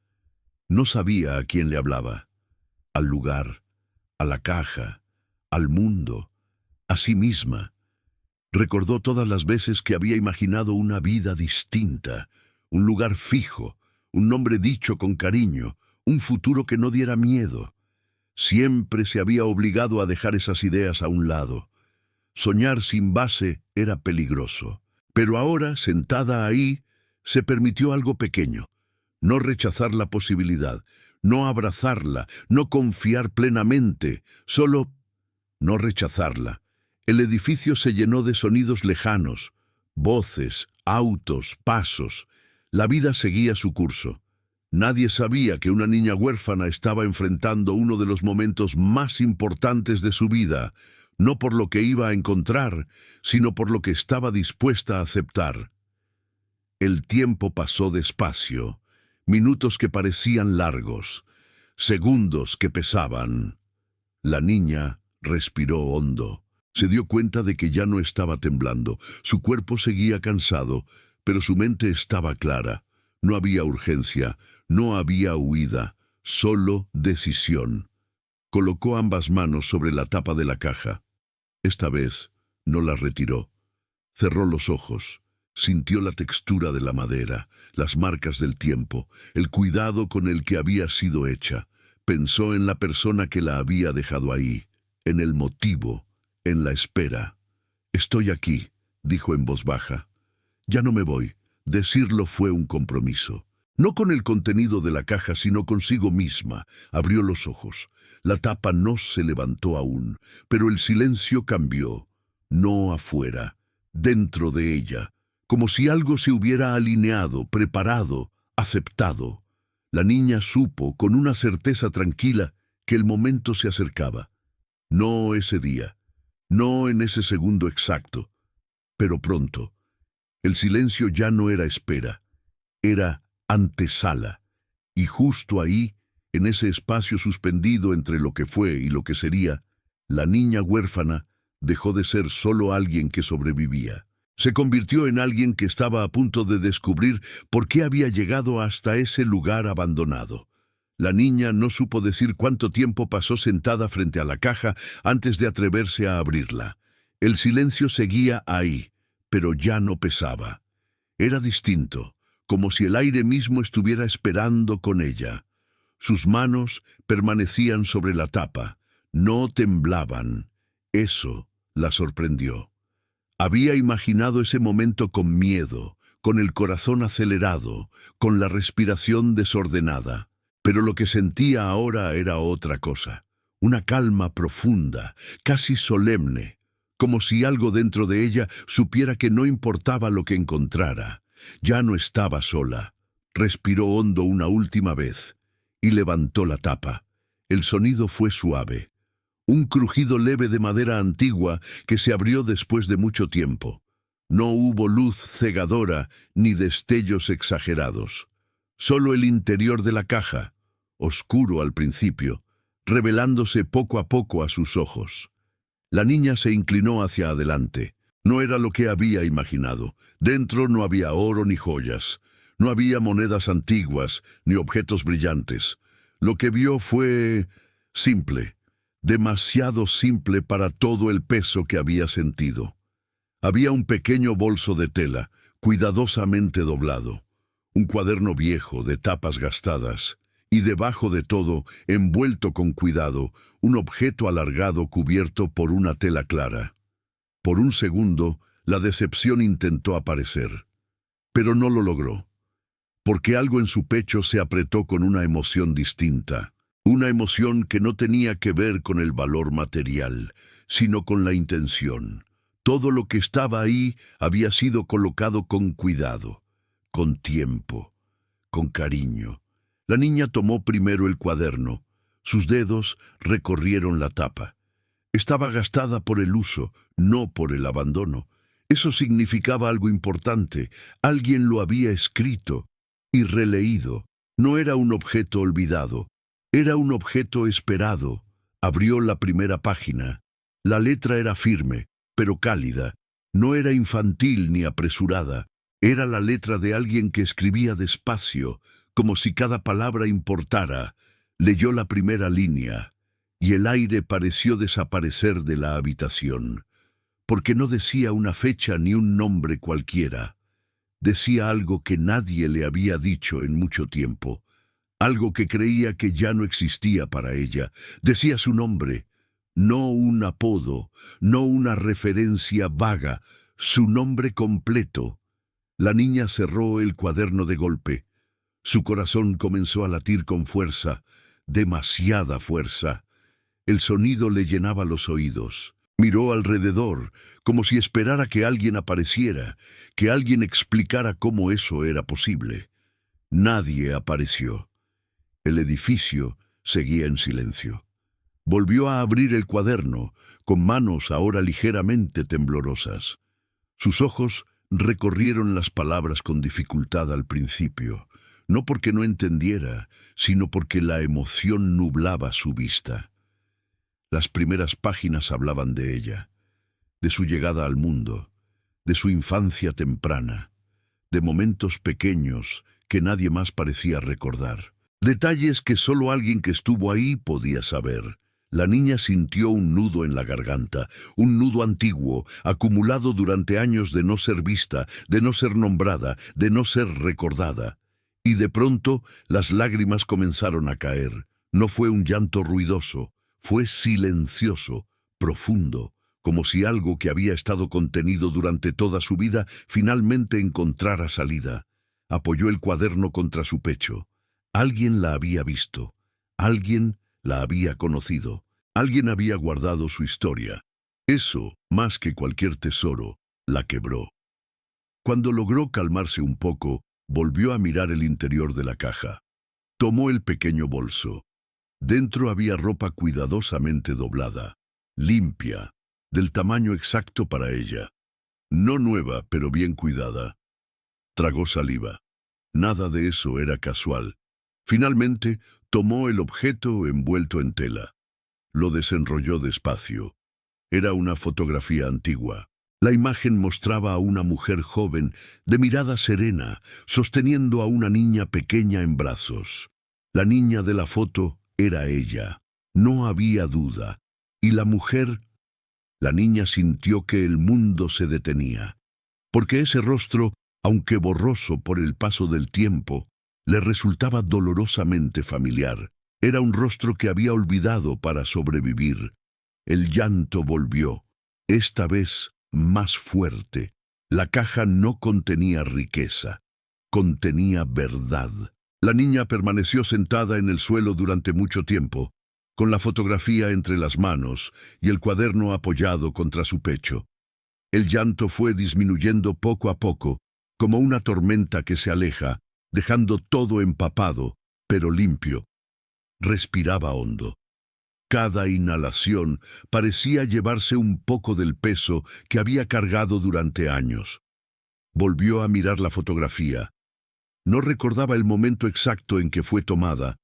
Speaker 1: No sabía a quién le hablaba. Al lugar, a la caja, al mundo, a sí misma. Recordó todas las veces que había imaginado una vida distinta, un lugar fijo, un nombre dicho con cariño, un futuro que no diera miedo. Siempre se había obligado a dejar esas ideas a un lado. Soñar sin base era peligroso. Pero ahora, sentada ahí, se permitió algo pequeño. No rechazar la posibilidad, no abrazarla, no confiar plenamente, solo no rechazarla. El edificio se llenó de sonidos lejanos, voces, autos, pasos. La vida seguía su curso. Nadie sabía que una niña huérfana estaba enfrentando uno de los momentos más importantes de su vida, no por lo que iba a encontrar, sino por lo que estaba dispuesta a aceptar. El tiempo pasó despacio, minutos que parecían largos, segundos que pesaban. La niña respiró hondo. Se dio cuenta de que ya no estaba temblando. Su cuerpo seguía cansado, pero su mente estaba clara. No había urgencia, no había huida, solo decisión. Colocó ambas manos sobre la tapa de la caja. Esta vez no la retiró. Cerró los ojos. Sintió la textura de la madera, las marcas del tiempo, el cuidado con el que había sido hecha. Pensó en la persona que la había dejado ahí, en el motivo, en la espera. «Estoy aquí», dijo en voz baja. «Ya no me voy». Decirlo fue un compromiso. No con el contenido de la caja, sino consigo misma. Abrió los ojos. La tapa no se levantó aún, pero el silencio cambió. No afuera, dentro de ella, como si algo se hubiera alineado, preparado, aceptado. La niña supo, con una certeza tranquila, que el momento se acercaba. No ese día, no en ese segundo exacto, pero pronto. El silencio ya no era espera, era antesala. Y justo ahí, en ese espacio suspendido entre lo que fue y lo que sería, la niña huérfana dejó de ser solo alguien que sobrevivía. Se convirtió en alguien que estaba a punto de descubrir por qué había llegado hasta ese lugar abandonado. La niña no supo decir cuánto tiempo pasó sentada frente a la caja antes de atreverse a abrirla. El silencio seguía ahí, pero ya no pesaba. Era distinto, como si el aire mismo estuviera esperando con ella. Sus manos permanecían sobre la tapa, no temblaban. Eso la sorprendió. Había imaginado ese momento con miedo, con el corazón acelerado, con la respiración desordenada. Pero lo que sentía ahora era otra cosa, una calma profunda, casi solemne, como si algo dentro de ella supiera que no importaba lo que encontrara. Ya no estaba sola. Respiró hondo una última vez y levantó la tapa. El sonido fue suave, un crujido leve de madera antigua que se abrió después de mucho tiempo. No hubo luz cegadora ni destellos exagerados. Solo el interior de la caja, oscuro al principio, revelándose poco a poco a sus ojos. La niña se inclinó hacia adelante. No era lo que había imaginado. Dentro no había oro ni joyas. No había monedas antiguas ni objetos brillantes. Lo que vio fue simple, demasiado simple para todo el peso que había sentido. Había un pequeño bolso de tela, cuidadosamente doblado, un cuaderno viejo de tapas gastadas, y debajo de todo, envuelto con cuidado, un objeto alargado cubierto por una tela clara. Por un segundo, la decepción intentó aparecer, pero no lo logró, porque algo en su pecho se apretó con una emoción distinta, una emoción que no tenía que ver con el valor material, sino con la intención. Todo lo que estaba ahí había sido colocado con cuidado, con tiempo, con cariño. La niña tomó primero el cuaderno. Sus dedos recorrieron la tapa. Estaba gastada por el uso, no por el abandono. Eso significaba algo importante. Alguien lo había escrito y releído. No era un objeto olvidado, era un objeto esperado. Abrió la primera página. La letra era firme, pero cálida. No era infantil ni apresurada. Era la letra de alguien que escribía despacio, como si cada palabra importara. Leyó la primera línea, y el aire pareció desaparecer de la habitación, porque no decía una fecha ni un nombre cualquiera. Decía algo que nadie le había dicho en mucho tiempo, algo que creía que ya no existía para ella. Decía su nombre, no un apodo, no una referencia vaga, su nombre completo. La niña cerró el cuaderno de golpe. Su corazón comenzó a latir con fuerza, demasiada fuerza. El sonido le llenaba los oídos. Miró alrededor, como si esperara que alguien apareciera, que alguien explicara cómo eso era posible. Nadie apareció. El edificio seguía en silencio. Volvió a abrir el cuaderno, con manos ahora ligeramente temblorosas. Sus ojos recorrieron las palabras con dificultad al principio, no porque no entendiera, sino porque la emoción nublaba su vista. Las primeras páginas hablaban de ella, de su llegada al mundo, de su infancia temprana, de momentos pequeños que nadie más parecía recordar. Detalles que solo alguien que estuvo ahí podía saber. La niña sintió un nudo en la garganta, un nudo antiguo, acumulado durante años de no ser vista, de no ser nombrada, de no ser recordada. Y de pronto las lágrimas comenzaron a caer. No fue un llanto ruidoso, fue silencioso, profundo, como si algo que había estado contenido durante toda su vida finalmente encontrara salida. Apoyó el cuaderno contra su pecho. Alguien la había visto, alguien la había conocido, alguien había guardado su historia. Eso, más que cualquier tesoro, la quebró. Cuando logró calmarse un poco, volvió a mirar el interior de la caja. Tomó el pequeño bolso. Dentro había ropa cuidadosamente doblada, limpia, del tamaño exacto para ella. No nueva, pero bien cuidada. Tragó saliva. Nada de eso era casual. Finalmente, tomó el objeto envuelto en tela. Lo desenrolló despacio. Era una fotografía antigua. La imagen mostraba a una mujer joven, de mirada serena, sosteniendo a una niña pequeña en brazos. La niña de la foto era ella. No había duda. Y la mujer, la niña sintió que el mundo se detenía. Porque ese rostro, aunque borroso por el paso del tiempo, le resultaba dolorosamente familiar. Era un rostro que había olvidado para sobrevivir. El llanto volvió, esta vez más fuerte. La caja no contenía riqueza, contenía verdad. La niña permaneció sentada en el suelo durante mucho tiempo, con la fotografía entre las manos y el cuaderno apoyado contra su pecho. El llanto fue disminuyendo poco a poco, como una tormenta que se aleja, dejando todo empapado, pero limpio. Respiraba hondo. Cada inhalación parecía llevarse un poco del peso que había cargado durante años. Volvió a mirar la fotografía. No recordaba el momento exacto en que fue tomada,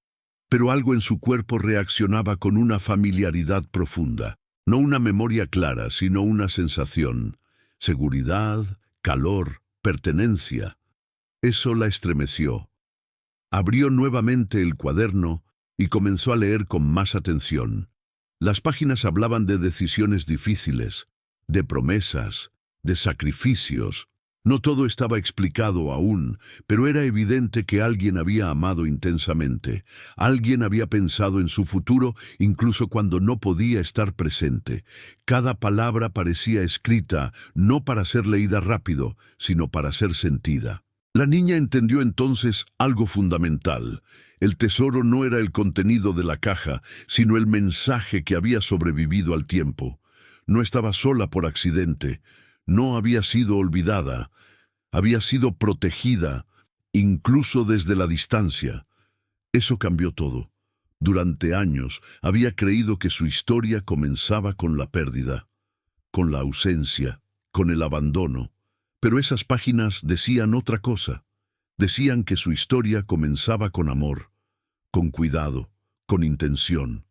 Speaker 1: pero algo en su cuerpo reaccionaba con una familiaridad profunda. No una memoria clara, sino una sensación. Seguridad, calor, pertenencia. Eso la estremeció. Abrió nuevamente el cuaderno y comenzó a leer con más atención. Las páginas hablaban de decisiones difíciles, de promesas, de sacrificios. No todo estaba explicado aún, pero era evidente que alguien había amado intensamente. Alguien había pensado en su futuro incluso cuando no podía estar presente. Cada palabra parecía escrita no para ser leída rápido, sino para ser sentida. La niña entendió entonces algo fundamental. El tesoro no era el contenido de la caja, sino el mensaje que había sobrevivido al tiempo. No estaba sola por accidente. No había sido olvidada. Había sido protegida, incluso desde la distancia. Eso cambió todo. Durante años había creído que su historia comenzaba con la pérdida, con la ausencia, con el abandono, pero esas páginas decían otra cosa. Decían que su historia comenzaba con amor, con cuidado, con intención.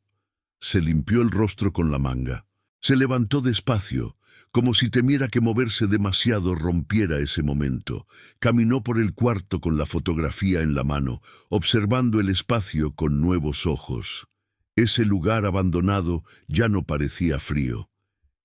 Speaker 1: Se limpió el rostro con la manga. Se levantó despacio, como si temiera que moverse demasiado rompiera ese momento. Caminó por el cuarto con la fotografía en la mano, observando el espacio con nuevos ojos. Ese lugar abandonado ya no parecía frío,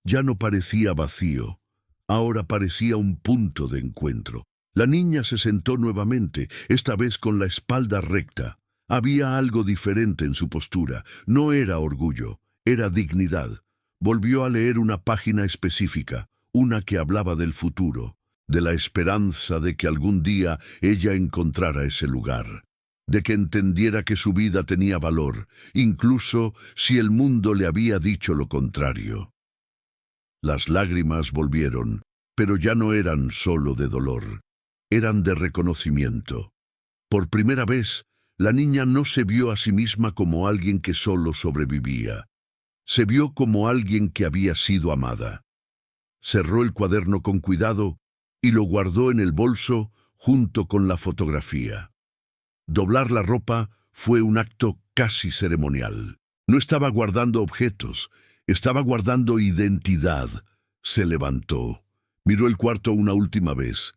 Speaker 1: ya no parecía vacío. Ahora parecía un punto de encuentro. La niña se sentó nuevamente, esta vez con la espalda recta. Había algo diferente en su postura. No era orgullo, era dignidad. Volvió a leer una página específica, una que hablaba del futuro, de la esperanza de que algún día ella encontrara ese lugar, de que entendiera que su vida tenía valor, incluso si el mundo le había dicho lo contrario. Las lágrimas volvieron, pero ya no eran solo de dolor, eran de reconocimiento. Por primera vez, la niña no se vio a sí misma como alguien que solo sobrevivía. Se vio como alguien que había sido amada. Cerró el cuaderno con cuidado y lo guardó en el bolso junto con la fotografía. Doblar la ropa fue un acto casi ceremonial. No estaba guardando objetos, estaba guardando identidad. Se levantó, miró el cuarto una última vez.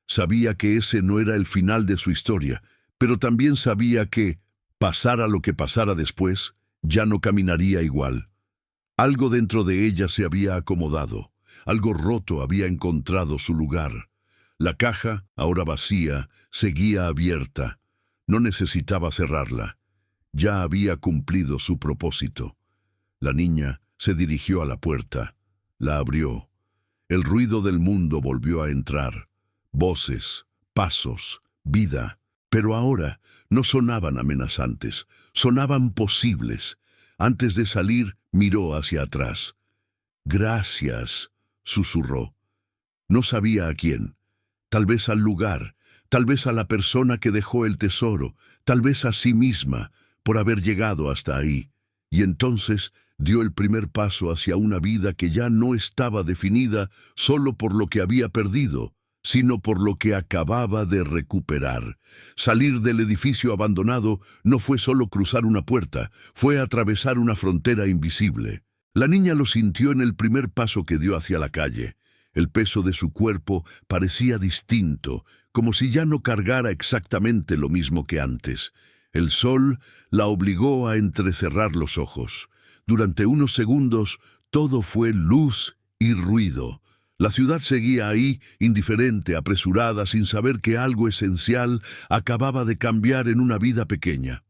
Speaker 1: Sabía que ese no era el final de su historia, pero también sabía que, pasara lo que pasara después, ya no caminaría igual. Algo dentro de ella se había acomodado, algo roto había encontrado su lugar. La caja, ahora vacía, seguía abierta. No necesitaba cerrarla. Ya había cumplido su propósito. La niña se dirigió a la puerta. La abrió. El ruido del mundo volvió a entrar. Voces, pasos, vida. Pero ahora no sonaban amenazantes, sonaban posibles. Antes de salir, miró hacia atrás. «Gracias», susurró. No sabía a quién. Tal vez al lugar, tal vez a la persona que dejó el tesoro, tal vez a sí misma, por haber llegado hasta ahí. Y entonces dio el primer paso hacia una vida que ya no estaba definida solo por lo que había perdido, sino por lo que acababa de recuperar. Salir del edificio abandonado no fue solo cruzar una puerta, fue atravesar una frontera invisible. La niña lo sintió en el primer paso que dio hacia la calle. El peso de su cuerpo parecía distinto, como si ya no cargara exactamente lo mismo que antes. El sol la obligó a entrecerrar los ojos. Durante unos segundos todo fue luz y ruido. La ciudad seguía ahí, indiferente, apresurada, sin saber que algo esencial acababa de cambiar en una vida pequeña.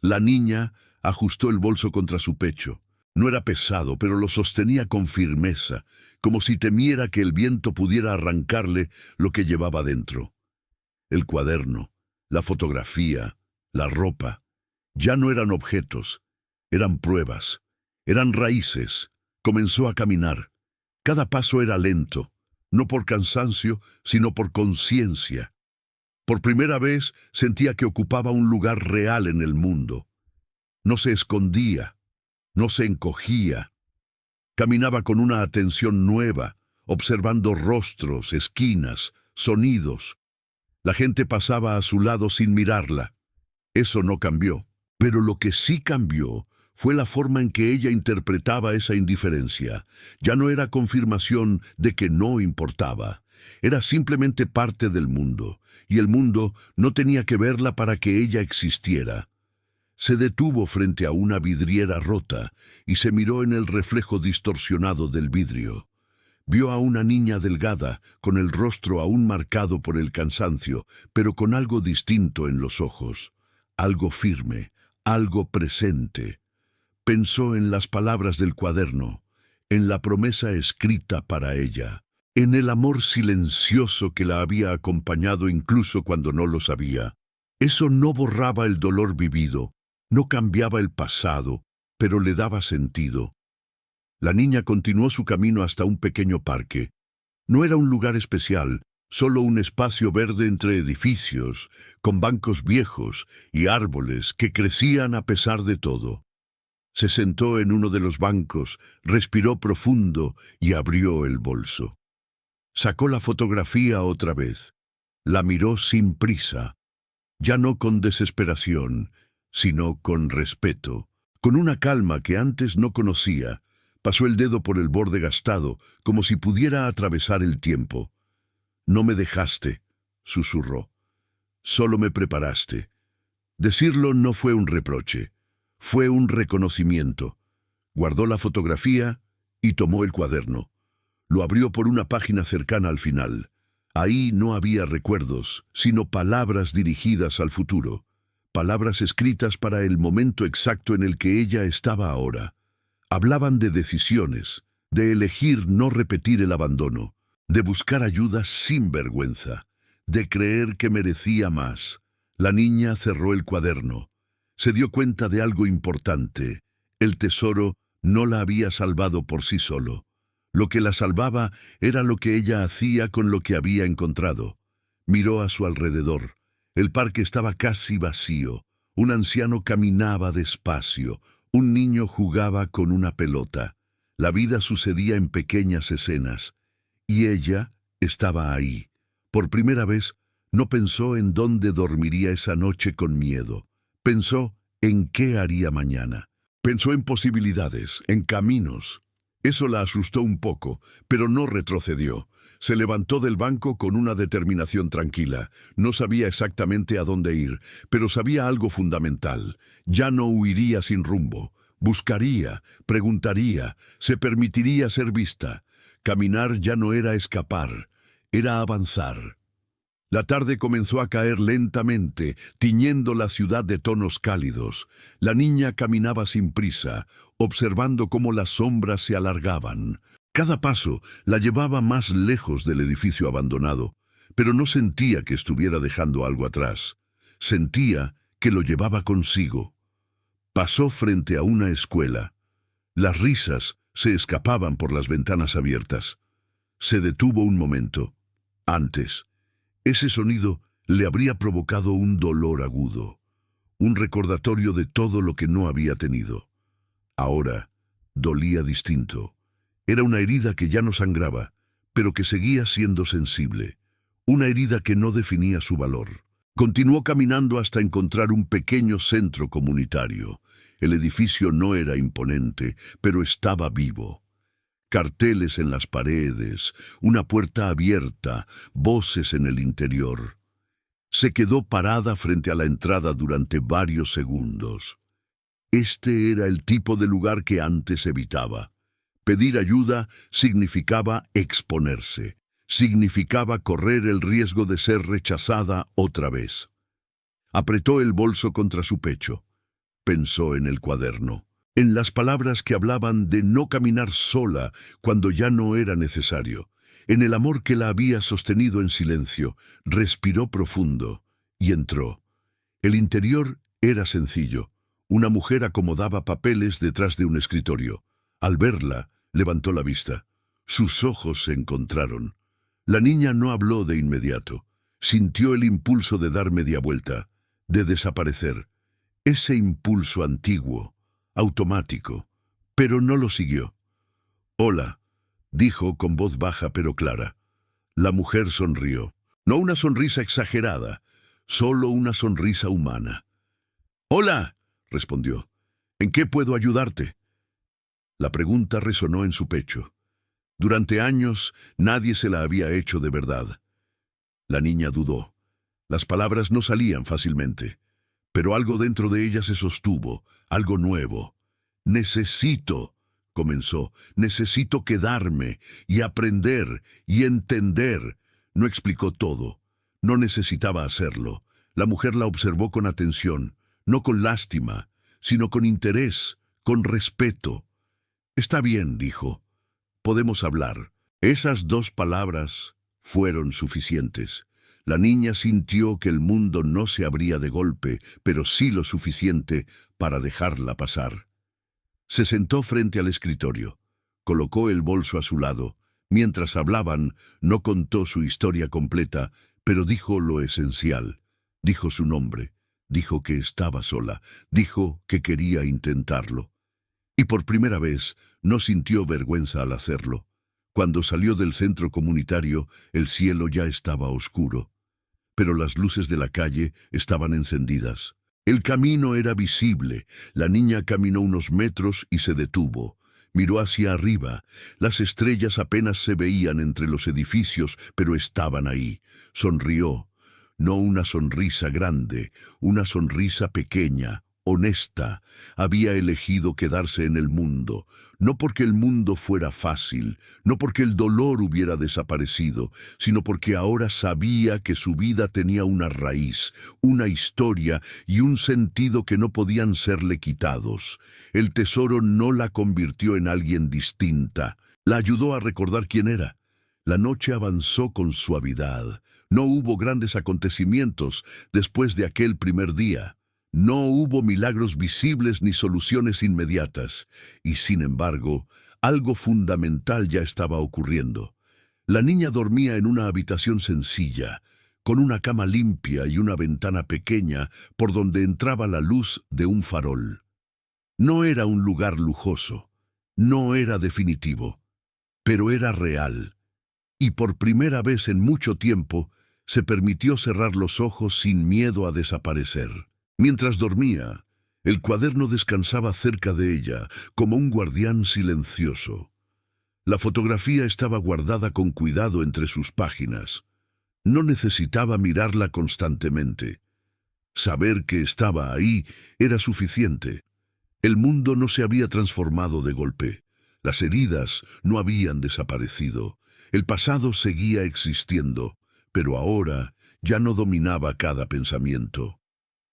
Speaker 1: La niña ajustó el bolso contra su pecho. No era pesado, pero lo sostenía con firmeza, como si temiera que el viento pudiera arrancarle lo que llevaba dentro. El cuaderno, la fotografía, la ropa, ya no eran objetos, eran pruebas, eran raíces. Comenzó a caminar. Cada paso era lento, no por cansancio, sino por conciencia. Por primera vez sentía que ocupaba un lugar real en el mundo. No se escondía, no se encogía. Caminaba con una atención nueva, observando rostros, esquinas, sonidos. La gente pasaba a su lado sin mirarla. Eso no cambió, pero lo que sí cambió fue la forma en que ella interpretaba esa indiferencia. Ya no era confirmación de que no importaba. Era simplemente parte del mundo, y el mundo no tenía que verla para que ella existiera. Se detuvo frente a una vidriera rota y se miró en el reflejo distorsionado del vidrio. Vio a una niña delgada, con el rostro aún marcado por el cansancio, pero con algo distinto en los ojos. Algo firme, algo presente. Pensó en las palabras del cuaderno, en la promesa escrita para ella, en el amor silencioso que la había acompañado incluso cuando no lo sabía. Eso no borraba el dolor vivido, no cambiaba el pasado, pero le daba sentido. La niña continuó su camino hasta un pequeño parque. No era un lugar especial, Solo un espacio verde entre edificios, con bancos viejos y árboles que crecían a pesar de todo. Se sentó en uno de los bancos, respiró profundo y abrió el bolso. Sacó la fotografía otra vez. La miró sin prisa, ya no con desesperación, sino con respeto, con una calma que antes no conocía. Pasó el dedo por el borde gastado, como si pudiera atravesar el tiempo. «No me dejaste», susurró. «Solo me preparaste». Decirlo no fue un reproche, fue un reconocimiento. Guardó la fotografía y tomó el cuaderno. Lo abrió por una página cercana al final. Ahí no había recuerdos, sino palabras dirigidas al futuro. Palabras escritas para el momento exacto en el que ella estaba ahora. Hablaban de decisiones, de elegir no repetir el abandono, de buscar ayuda sin vergüenza, de creer que merecía más. La niña cerró el cuaderno. Se dio cuenta de algo importante. El tesoro no la había salvado por sí solo. Lo que la salvaba era lo que ella hacía con lo que había encontrado. Miró a su alrededor. El parque estaba casi vacío. Un anciano caminaba despacio. Un niño jugaba con una pelota. La vida sucedía en pequeñas escenas. Y ella estaba ahí. Por primera vez, no pensó en dónde dormiría esa noche con miedo. Pensó en qué haría mañana. Pensó en posibilidades, en caminos. Eso la asustó un poco, pero no retrocedió. Se levantó del banco con una determinación tranquila. No sabía exactamente a dónde ir, pero sabía algo fundamental. Ya no huiría sin rumbo. Buscaría, preguntaría, se permitiría ser vista. Caminar ya no era escapar, era avanzar. La tarde comenzó a caer lentamente, tiñendo la ciudad de tonos cálidos. La niña caminaba sin prisa, observando cómo las sombras se alargaban. Cada paso la llevaba más lejos del edificio abandonado, pero no sentía que estuviera dejando algo atrás. Sentía que lo llevaba consigo. Pasó frente a una escuela. Las risas se escapaban por las ventanas abiertas. Se detuvo un momento. Antes, ese sonido le habría provocado un dolor agudo, un recordatorio de todo lo que no había tenido. Ahora, dolía distinto. Era una herida que ya no sangraba, pero que seguía siendo sensible. Una herida que no definía su valor. Continuó caminando hasta encontrar un pequeño centro comunitario. El edificio no era imponente, pero estaba vivo. Carteles en las paredes, una puerta abierta, voces en el interior. Se quedó parada frente a la entrada durante varios segundos. Este era el tipo de lugar que antes evitaba. Pedir ayuda significaba exponerse, significaba correr el riesgo de ser rechazada otra vez. Apretó el bolso contra su pecho. Pensó en el cuaderno, en las palabras que hablaban de no caminar sola cuando ya no era necesario, en el amor que la había sostenido en silencio. Respiró profundo y entró. El interior era sencillo. Una mujer acomodaba papeles detrás de un escritorio. Al verla, levantó la vista. Sus ojos se encontraron. La niña no habló de inmediato. Sintió el impulso de dar media vuelta, de desaparecer. Ese impulso antiguo, automático, pero no lo siguió. «Hola», dijo con voz baja pero clara. La mujer sonrió. No una sonrisa exagerada, solo una sonrisa humana. «Hola», respondió. «¿En qué puedo ayudarte?» La pregunta resonó en su pecho. Durante años nadie se la había hecho de verdad. La niña dudó. Las palabras no salían fácilmente, pero algo dentro de ella se sostuvo, algo nuevo. «Necesito», comenzó, «necesito quedarme y aprender y entender». No explicó todo. No necesitaba hacerlo. La mujer la observó con atención, no con lástima, sino con interés, con respeto. «Está bien», dijo. «Podemos hablar». Esas dos palabras fueron suficientes. La niña sintió que el mundo no se abría de golpe, pero sí lo suficiente para dejarla pasar. Se sentó frente al escritorio, colocó el bolso a su lado, Mientras hablaban, no contó su historia completa, pero dijo lo esencial. Dijo su nombre, dijo que estaba sola, dijo que quería intentarlo. Y por primera vez no sintió vergüenza al hacerlo. Cuando salió del centro comunitario, el cielo ya estaba oscuro, pero las luces de la calle estaban encendidas. El camino era visible. La niña caminó unos metros y se detuvo. Miró hacia arriba. Las estrellas apenas se veían entre los edificios, pero estaban ahí. Sonrió. No una sonrisa grande, una sonrisa pequeña, honesta. Había elegido quedarse en el mundo, no porque el mundo fuera fácil, no porque el dolor hubiera desaparecido, sino porque ahora sabía que su vida tenía una raíz, una historia y un sentido que no podían serle quitados. El tesoro no la convirtió en alguien distinta, la ayudó a recordar quién era. La noche avanzó con suavidad. No hubo grandes acontecimientos después de aquel primer día. No hubo milagros visibles ni soluciones inmediatas, y sin embargo, algo fundamental ya estaba ocurriendo. La niña dormía en una habitación sencilla, con una cama limpia y una ventana pequeña por donde entraba la luz de un farol. No era un lugar lujoso, no era definitivo, pero era real, y por primera vez en mucho tiempo se permitió cerrar los ojos sin miedo a desaparecer. Mientras dormía, el cuaderno descansaba cerca de ella, como un guardián silencioso. La fotografía estaba guardada con cuidado entre sus páginas. No necesitaba mirarla constantemente. Saber que estaba ahí era suficiente. El mundo no se había transformado de golpe. Las heridas no habían desaparecido. El pasado seguía existiendo, pero ahora ya no dominaba cada pensamiento.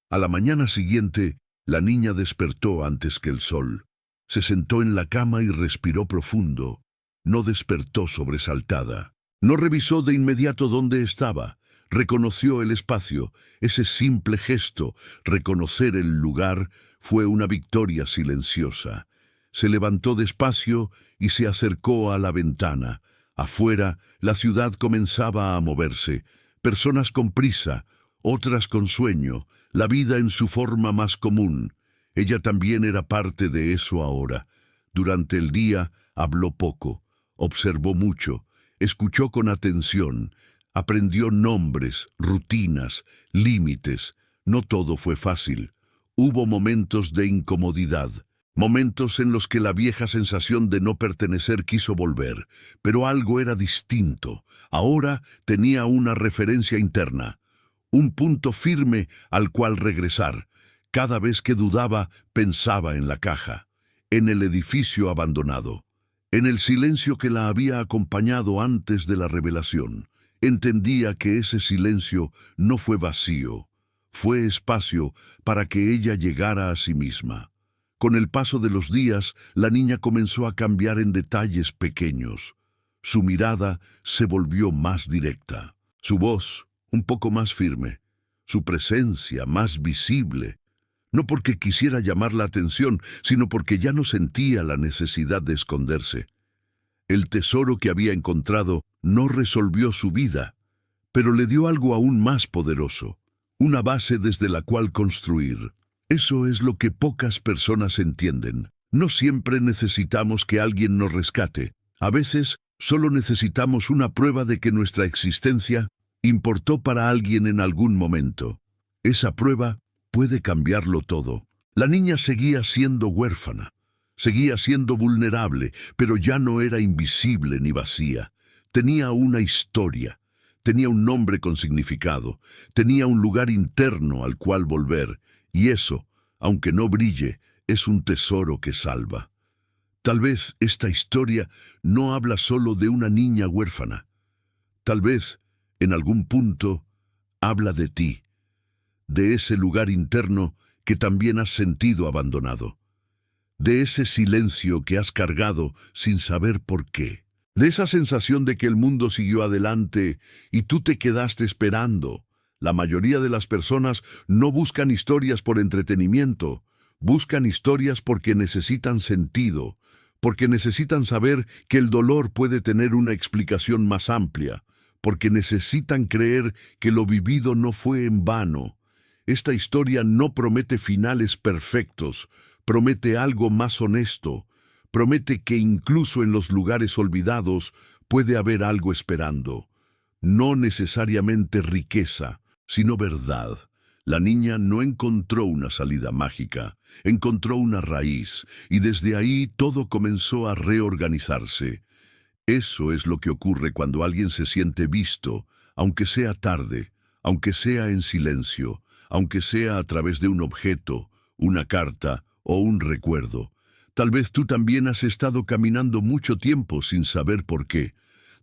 Speaker 1: A la mañana siguiente, la niña despertó antes que el sol. Se sentó en la cama y respiró profundo. No despertó sobresaltada. No revisó de inmediato dónde estaba. Reconoció el espacio. Ese simple gesto, reconocer el lugar, fue una victoria silenciosa. Se levantó despacio y se acercó a la ventana. Afuera, la ciudad comenzaba a moverse. Personas con prisa, otras con sueño, la vida en su forma más común. Ella también era parte de eso ahora. Durante el día habló poco, observó mucho, escuchó con atención, aprendió nombres, rutinas, límites. No todo fue fácil. Hubo momentos de incomodidad, momentos en los que la vieja sensación de no pertenecer quiso volver, pero algo era distinto. Ahora tenía una referencia interna, un punto firme al cual regresar. Cada vez que dudaba, pensaba en la caja, en el edificio abandonado, en el silencio que la había acompañado antes de la revelación. Entendía que ese silencio no fue vacío, fue espacio para que ella llegara a sí misma. Con el paso de los días, la niña comenzó a cambiar en detalles pequeños. Su mirada se volvió más directa, su voz un poco más firme, su presencia más visible. No porque quisiera llamar la atención, sino porque ya no sentía la necesidad de esconderse. El tesoro que había encontrado no resolvió su vida, pero le dio algo aún más poderoso, una base desde la cual construir. Eso es lo que pocas personas entienden. No siempre necesitamos que alguien nos rescate. A veces solo necesitamos una prueba de que nuestra existencia importó para alguien en algún momento. Esa prueba puede cambiarlo todo. La niña seguía siendo huérfana, seguía siendo vulnerable, pero ya no era invisible ni vacía. Tenía una historia, tenía un nombre con significado, tenía un lugar interno al cual volver, y eso, aunque no brille, es un tesoro que salva. Tal vez esta historia no habla solo de una niña huérfana. Tal vez, en algún punto, habla de ti, de ese lugar interno que también has sentido abandonado, de ese silencio que has cargado sin saber por qué, de esa sensación de que el mundo siguió adelante y tú te quedaste esperando. La mayoría de las personas no buscan historias por entretenimiento, buscan historias porque necesitan sentido, porque necesitan saber que el dolor puede tener una explicación más amplia, porque necesitan creer que lo vivido no fue en vano. Esta historia no promete finales perfectos, promete algo más honesto, promete que incluso en los lugares olvidados puede haber algo esperando. No necesariamente riqueza, sino verdad. La niña no encontró una salida mágica, encontró una raíz, y desde ahí todo comenzó a reorganizarse. Eso es lo que ocurre cuando alguien se siente visto, aunque sea tarde, aunque sea en silencio, aunque sea a través de un objeto, una carta o un recuerdo. Tal vez tú también has estado caminando mucho tiempo sin saber por qué.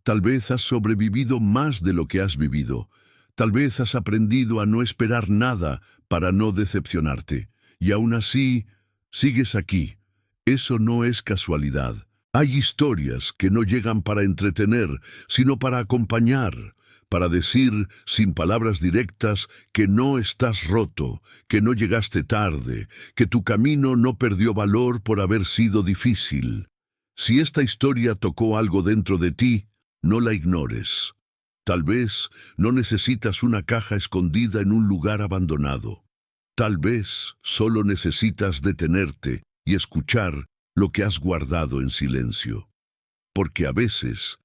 Speaker 1: Tal vez has sobrevivido más de lo que has vivido. Tal vez has aprendido a no esperar nada para no decepcionarte. Y aún así, sigues aquí. Eso no es casualidad. Hay historias que no llegan para entretener, sino para acompañar, para decir, sin palabras directas, que no estás roto, que no llegaste tarde, que tu camino no perdió valor por haber sido difícil. Si esta historia tocó algo dentro de ti, no la ignores. Tal vez no necesitas una caja escondida en un lugar abandonado. Tal vez solo necesitas detenerte y escuchar lo que has guardado en silencio. Porque a veces,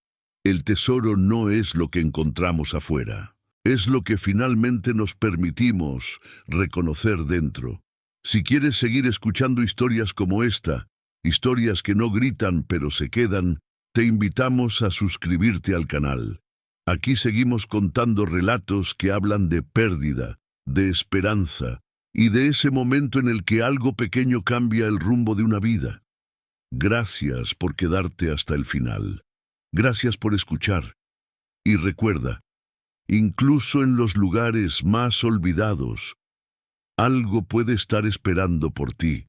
Speaker 1: el tesoro no es lo que encontramos afuera, es lo que finalmente nos permitimos reconocer dentro. Si quieres seguir escuchando historias como esta, historias que no gritan pero se quedan, te invitamos a suscribirte al canal. Aquí seguimos contando relatos que hablan de pérdida, de esperanza y de ese momento en el que algo pequeño cambia el rumbo de una vida. Gracias por quedarte hasta el final. Gracias por escuchar. Y recuerda, incluso en los lugares más olvidados, algo puede estar esperando por ti.